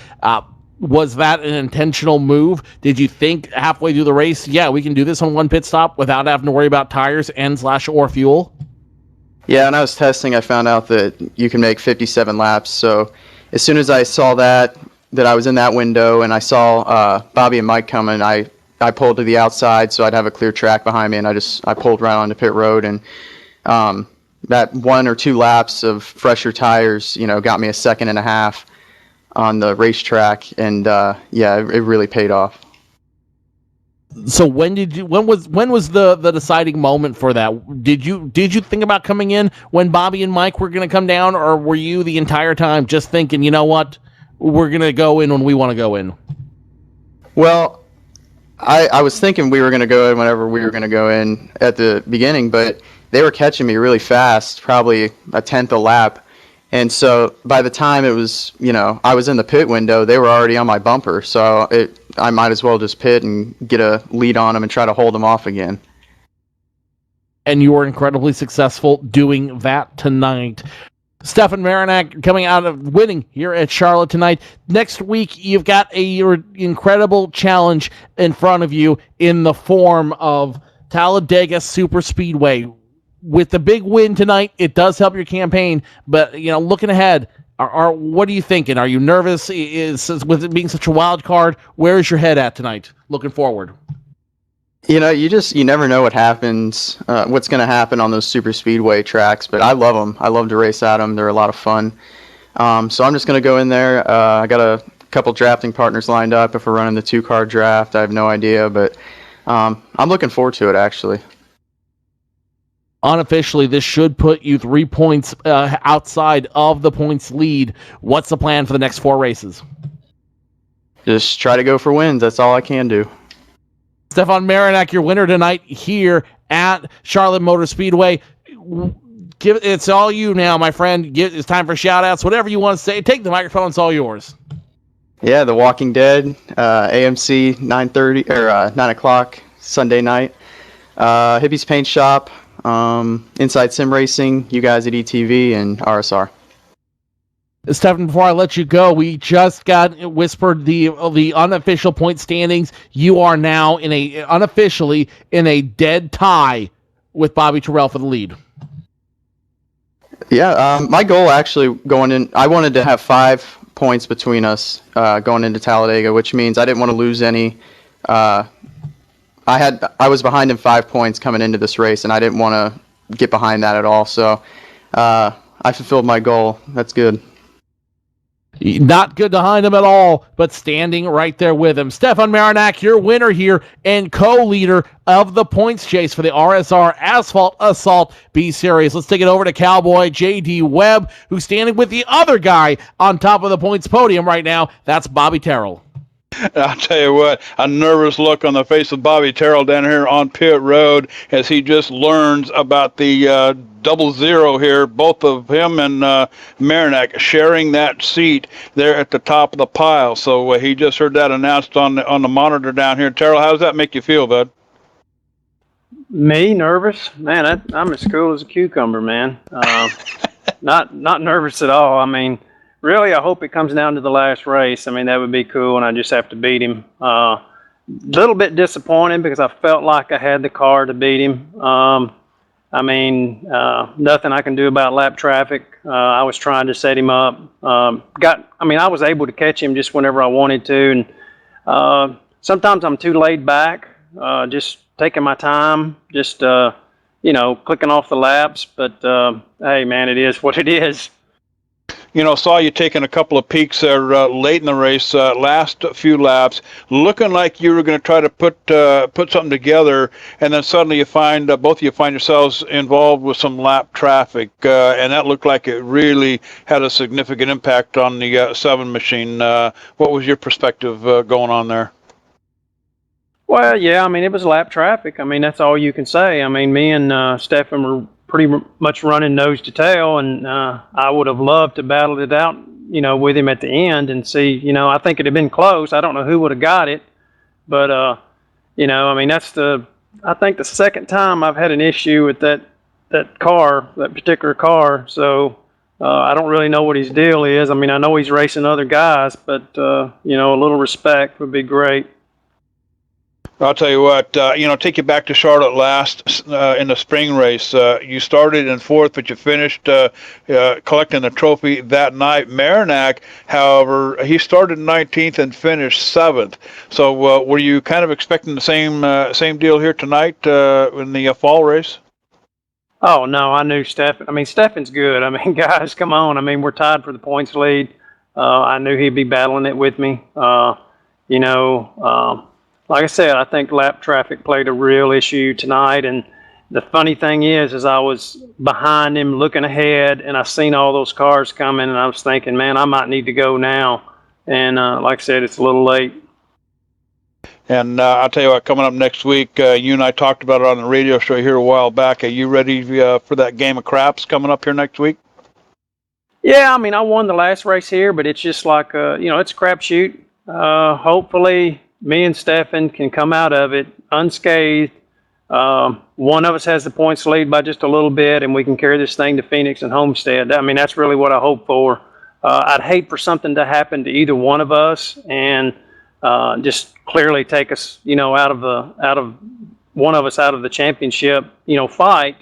Was that an intentional move? Did you think halfway through the race, yeah, we can do this on one pit stop without having to worry about tires and/or fuel? Yeah, when I was testing, I found out that you can make 57 laps. So as soon as I saw that I was in that window, and I saw Bobby and Mike coming, I pulled to the outside so I'd have a clear track behind me, and I pulled right onto pit road. And that 1 or 2 laps of fresher tires, got me a second and a half on the racetrack, and yeah, it really paid off. So when was the deciding moment for that? Did you think about coming in when Bobby and Mike were going to come down, or were you the entire time just thinking, you know what, we're going to go in when we want to go in? Well, I was thinking we were going to go in whenever we were going to go in at the beginning, but they were catching me really fast, probably a tenth a lap. And so by the time it was, I was in the pit window, they were already on my bumper. So I might as well just pit and get a lead on them and try to hold them off again. And you were incredibly successful doing that tonight. Stefan Marinak coming out of winning here at Charlotte tonight. Next week, you've got your incredible challenge in front of you in the form of Talladega Super Speedway. With the big win tonight, it does help your campaign, but looking ahead, what are you thinking? Are you nervous? With it being such a wild card, where is your head at tonight? Looking forward. You never know what happens, what's going to happen on those super speedway tracks, but I love them. I love to race at them. They're a lot of fun. So I'm just going to go in there. I got a couple drafting partners lined up if we're running the 2-car draft. I have no idea, but I'm looking forward to it, actually. Unofficially, this should put you 3 points outside of the points lead. What's the plan for the next 4 races? Just try to go for wins. That's all I can do. Stefan Marinak, your winner tonight here at Charlotte Motor Speedway. It's all you now, my friend. It's time for shout-outs. Whatever you want to say, take the microphone. It's all yours. Yeah, The Walking Dead, AMC 9:30 or 9 o'clock Sunday night. Hippie's Paint Shop, Inside Sim Racing, you guys at ETV, and RSR. Stefan, before I let you go, we just got whispered the unofficial point standings. You are now unofficially in a dead tie with Bobby Terrell for the lead. Yeah, my goal actually going in, I wanted to have 5 points between us going into Talladega, which means I didn't want to lose any. I was behind in 5 points coming into this race, and I didn't want to get behind that at all. So I fulfilled my goal. That's good. Not good behind him at all, but standing right there with him. Stefan Marinak, your winner here and co-leader of the points chase for the RSR Asphalt Assault B-Series. Let's take it over to Cowboy J.D. Webb, who's standing with the other guy on top of the points podium right now. That's Bobby Terrell. I'll tell you what, a nervous look on the face of Bobby Terrell down here on pit road as he just learns about the 00 here. Both of him and Marinak sharing that seat there at the top of the pile. So he just heard that announced on the monitor down here. Terrell, how does that make you feel, bud? Me nervous? Man, I'm as cool as a cucumber, man. Not nervous at all. I mean, really, I hope it comes down to the last race. I mean, that would be cool, and I just have to beat him. Little bit disappointed because I felt like I had the car to beat him. I mean, nothing I can do about lap traffic. I was trying to set him up. I was able to catch him just whenever I wanted to, and sometimes I'm too laid back, just taking my time, just clicking off the laps. But hey, man, it is what it is. You know, saw you taking a couple of peeks there late in the race, last few laps, looking like you were going to try to put something together, and then suddenly you find both of you find yourselves involved with some lap traffic, and that looked like it really had a significant impact on the 7 machine. What was your perspective going on there? Well, yeah, I mean, it was lap traffic. I mean, that's all you can say. I mean, me and Stefan were pretty much running nose to tail, and I would have loved to battle it out, with him at the end and see, I think it'd have been close. I don't know who would have got it, but, I mean, I think the second time I've had an issue with that particular car. So I don't really know what his deal is. I mean, I know he's racing other guys, but, a little respect would be great. I'll tell you what, take you back to Charlotte last in the spring race. You started in 4th, but you finished collecting the trophy that night. Marinak, however, he started 19th and finished 7th. So were you kind of expecting the same deal here tonight in the fall race? Oh, no, I knew Stefan. I mean, Stefan's good. I mean, guys, come on. I mean, we're tied for the points lead. I knew he'd be battling it with me. Like I said, I think lap traffic played a real issue tonight. And the funny thing is I was behind him looking ahead, and I seen all those cars coming, and I was thinking, man, I might need to go now. And like I said, it's a little late. And I'll tell you what, coming up next week, you and I talked about it on the radio show here a while back. Are you ready for that game of craps coming up here next week? Yeah, I mean, I won the last race here, but it's just like, it's a crapshoot. Hopefully me and Stefan can come out of it unscathed. One of us has the points lead by just a little bit, and we can carry this thing to Phoenix and Homestead. I mean, that's really what I hope for. I'd hate for something to happen to either one of us and just clearly take us, out of one of us out of the championship, fight,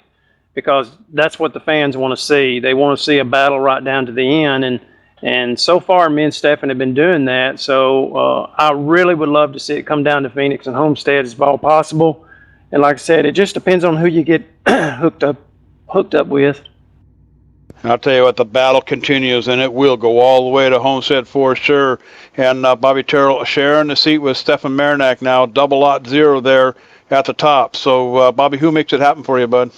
because that's what the fans want to see. They want to see a battle right down to the end, and so far, me and Stefan have been doing that. So I really would love to see it come down to Phoenix and Homestead as all possible. And like I said, it just depends on who you get hooked up with. I'll tell you what, the battle continues, and it will go all the way to Homestead for sure. And Bobby Terrell sharing the seat with Stefan Marinak now, double lot 0 there at the top. So, Bobby, who makes it happen for you, bud?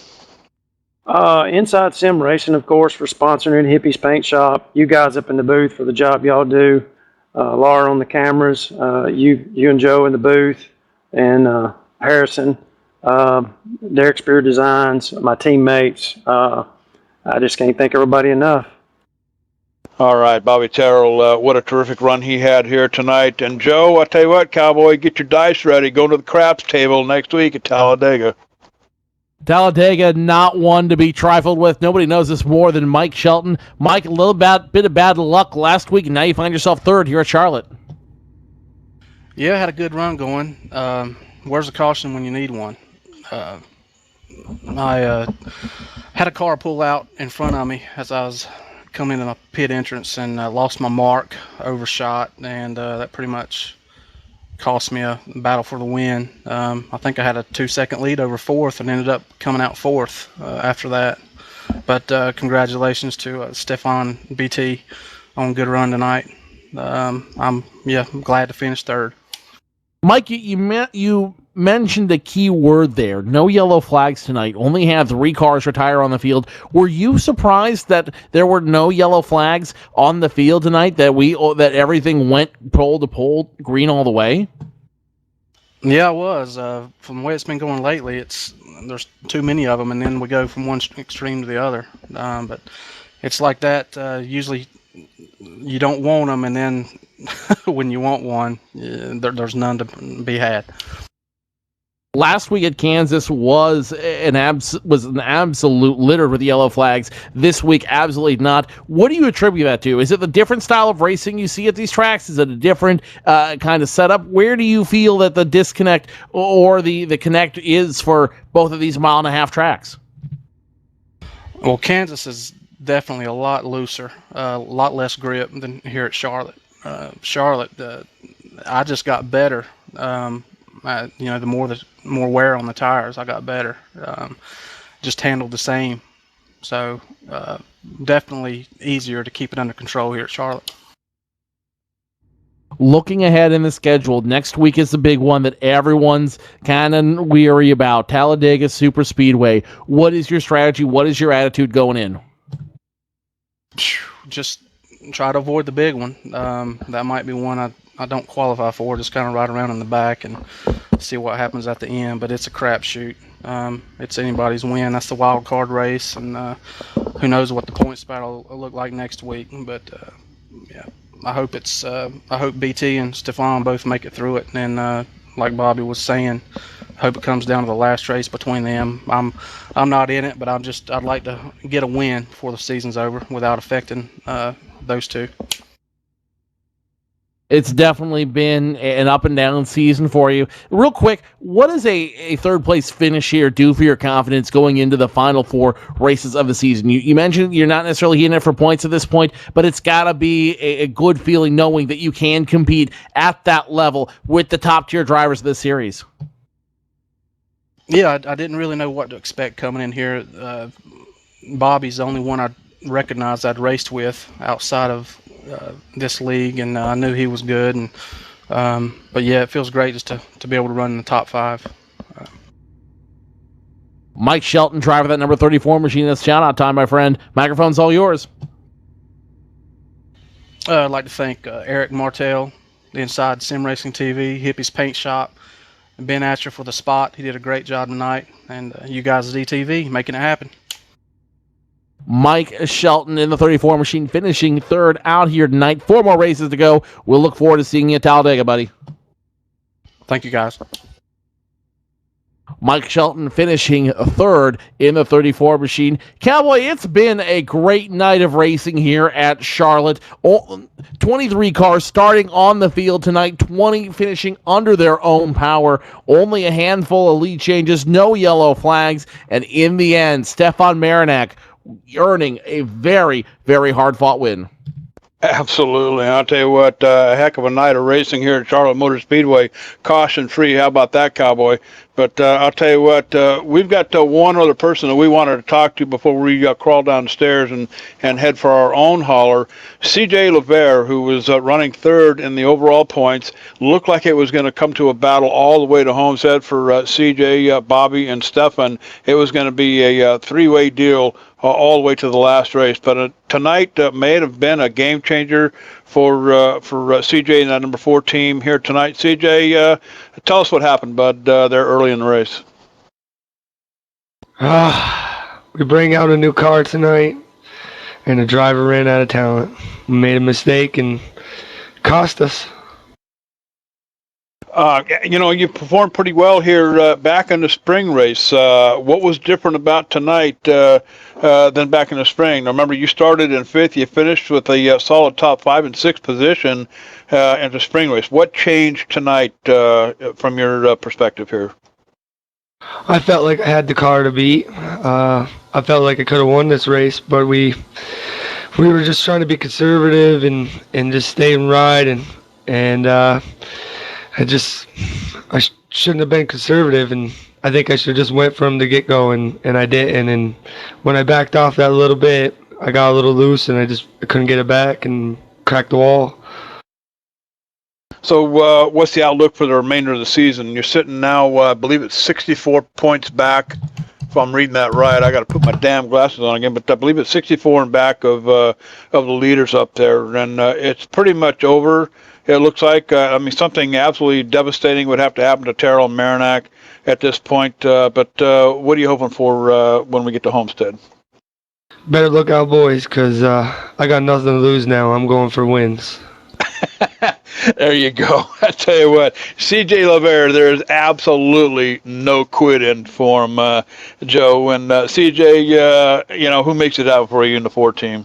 Inside Sim Racing, of course, for sponsoring Hippie's Paint Shop. You guys up in the booth for the job y'all do. Laura on the cameras. You and Joe in the booth. And Harrison. Derek Spear Designs. My teammates. I just can't thank everybody enough. All right, Bobby Terrell, what a terrific run he had here tonight. And Joe, I tell you what, Cowboy, get your dice ready. Go to the craps table next week at Talladega. Talladega, not one to be trifled with. Nobody knows this more than Mike Shelton. Mike, a little bit of bad luck last week, and now you find yourself third here at Charlotte. Yeah, I had a good run going. Where's the caution when you need one? I had a car pull out in front of me as I was coming into my pit entrance and lost my mark, overshot, and that pretty much cost me a battle for the win. I think I had a 2-second lead over fourth and ended up coming out fourth after that. But congratulations to Stefan BT on a good run tonight. I'm glad to finish third. Mike, you mentioned a key word there. No yellow flags tonight. Only had 3 cars retire on the field. Were you surprised that there were no yellow flags on the field tonight? That everything went pole to pole, green all the way? Yeah, I was. From the way it's been going lately, there's too many of them, and then we go from one extreme to the other. But it's like that. Usually, you don't want them, and then when you want one, there's none to be had. Last week at Kansas was an absolute litter with yellow flags. This week, absolutely not. What do you attribute that to? Is it the different style of racing you see at these tracks? Is it a different kind of setup? Where do you feel that the disconnect or the connect is for both of these 1.5-mile tracks? Well, Kansas is definitely a lot looser, a lot less grip than here at Charlotte. Charlotte, I just got better. The more wear on the tires, I got better. Just handled the same. So definitely easier to keep it under control here at Charlotte. Looking ahead in the schedule, next week is the big one that everyone's kind of weary about, Talladega Super Speedway. What is your strategy? What is your attitude going in? Just try to avoid the big one. That might be one I don't qualify for. Just kind of ride around in the back and see what happens at the end. But it's a crapshoot. It's anybody's win. That's the wild card race, and who knows what the points battle will look like next week. But I hope BT and Stefan both make it through it. And like Bobby was saying, I hope it comes down to the last race between them. I'm not in it, but I'd like to get a win before the season's over without affecting those two. It's definitely been an up and down season for you. Real quick, what does a third place finish here do for your confidence going into the final 4 races of the season? You mentioned you're not necessarily in it for points at this point, but it's got to be a good feeling knowing that you can compete at that level with the top tier drivers of this series. Yeah, I didn't really know what to expect coming in here. Bobby's the only one I recognized I'd raced with outside of this league, and I knew he was good. And but yeah, it feels great just to be able to run in the top 5. Mike Shelton, driver of that number 34 machine. That's shout out time, my friend. Microphone's all yours. I'd like to thank Eric Martell, the Inside Sim Racing TV, Hippie's Paint Shop, and Ben Atcher for the spot. He did a great job tonight, and you guys at ETV making it happen. Mike Shelton in the 34 machine, finishing third out here tonight. 4 more races to go. We'll look forward to seeing you at Talladega, buddy. Thank you, guys. Mike Shelton finishing third in the 34 machine. Cowboy, it's been a great night of racing here at Charlotte. 23 cars starting on the field tonight, 20 finishing under their own power. Only a handful of lead changes, no yellow flags, and in the end, Stefan Marinak earning a very, very hard-fought win. Absolutely. I'll tell you what, a heck of a night of racing here at Charlotte Motor Speedway. Caution-free. How about that, Cowboy? But I'll tell you what, we've got one other person that we wanted to talk to before we crawl down the stairs and head for our own hauler. CJ LeVere, who was running third in the overall points, looked like it was going to come to a battle all the way to Homestead for CJ, Bobby, and Stefan. It was going to be a 3-way deal all the way to the last race. But tonight may have been a game changer for CJ and that number 4 team here tonight. CJ, tell us what happened, bud, there early in the race. We bring out a new car tonight. and the driver ran out of talent. We made a mistake and cost us. You performed pretty well here back in the spring race. What was different about tonight than back in the spring? Now, remember, you started in 5th. You finished with a solid top 5 and 6 position in the spring race. What changed tonight from your perspective here? I felt like I had the car to beat. I felt like I could have won this race, but we were just trying to be conservative and just stay and ride, and I shouldn't have been conservative, and I think I should have just went from the get-go, and I didn't. And when I backed off that a little bit, I got a little loose, and I couldn't get it back and cracked the wall. So what's the outlook for the remainder of the season? You're sitting now, I believe it's 64 points back, if I'm reading that right. I got to put my damn glasses on again, but I believe it's 64 in back of the leaders up there, and it's pretty much over. It looks like, something absolutely devastating would have to happen to Terrell and Marinac at this point, but what are you hoping for when we get to Homestead? Better look out, boys, because I got nothing to lose now. I'm going for wins. There you go. I tell you what, CJ LeVere, there is absolutely no quitting for him, Joe. And CJ, who makes it out for you in the 4 team?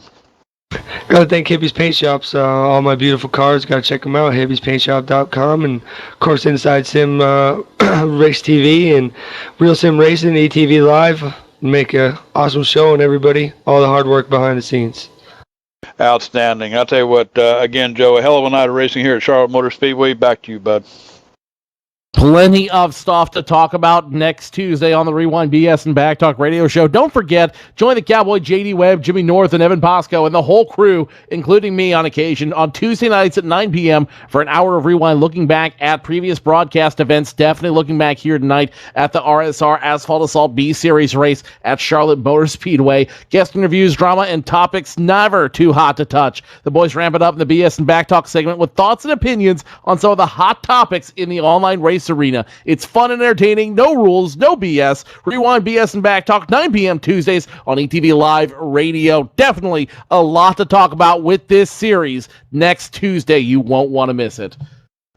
Got to thank Hippie's Paint Shops. All my beautiful cars, got to check them out. HippiesPaintShop.com, and of course Inside Sim Race TV and Real Sim Racing, ETV Live. Make a awesome show, and everybody, all the hard work behind the scenes. Outstanding. I'll tell you what, again, Joe, a hell of a night of racing here at Charlotte Motor Speedway. Back to you, bud. Plenty of stuff to talk about next Tuesday on the Rewind BS and Back Talk radio show. Don't forget, join the Cowboy JD Webb, Jimmy North, and Evan Posco, and the whole crew, including me on occasion, on Tuesday nights at 9 p.m. for an hour of Rewind, looking back at previous broadcast events. Definitely looking back here tonight at the RSR Asphalt Assault B-Series race at Charlotte Motor Speedway. Guest interviews, drama, and topics never too hot to touch. The boys ramp it up in the BS and Back Talk segment with thoughts and opinions on some of the hot topics in the online race arena. It's fun and entertaining, no rules, no BS. Rewind BS and Back Talk, 9 p.m. Tuesdays on ETV Live Radio. Definitely a lot to talk about with this series next Tuesday. You won't want to miss it.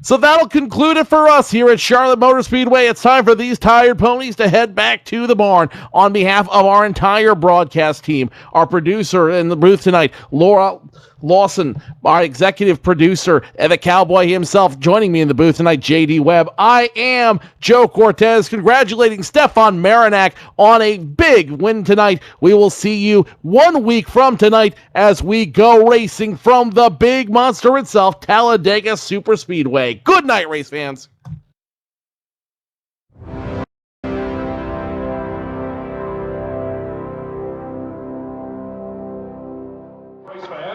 So that'll conclude it for us here at Charlotte Motor Speedway. It's time for these tired ponies to head back to the barn. On behalf of our entire broadcast team, our producer in the booth tonight, Laura Lawson, our executive producer, and the Cowboy himself, joining me in the booth tonight, JD Webb. I am Joe Cortez, congratulating Stefan Marinac on a big win tonight. We will see you 1 week from tonight as we go racing from the big monster itself, Talladega Superspeedway. Good night, race fans.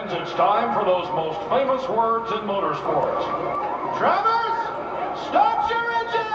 It's time for those most famous words in motorsports. Travis, start your engines!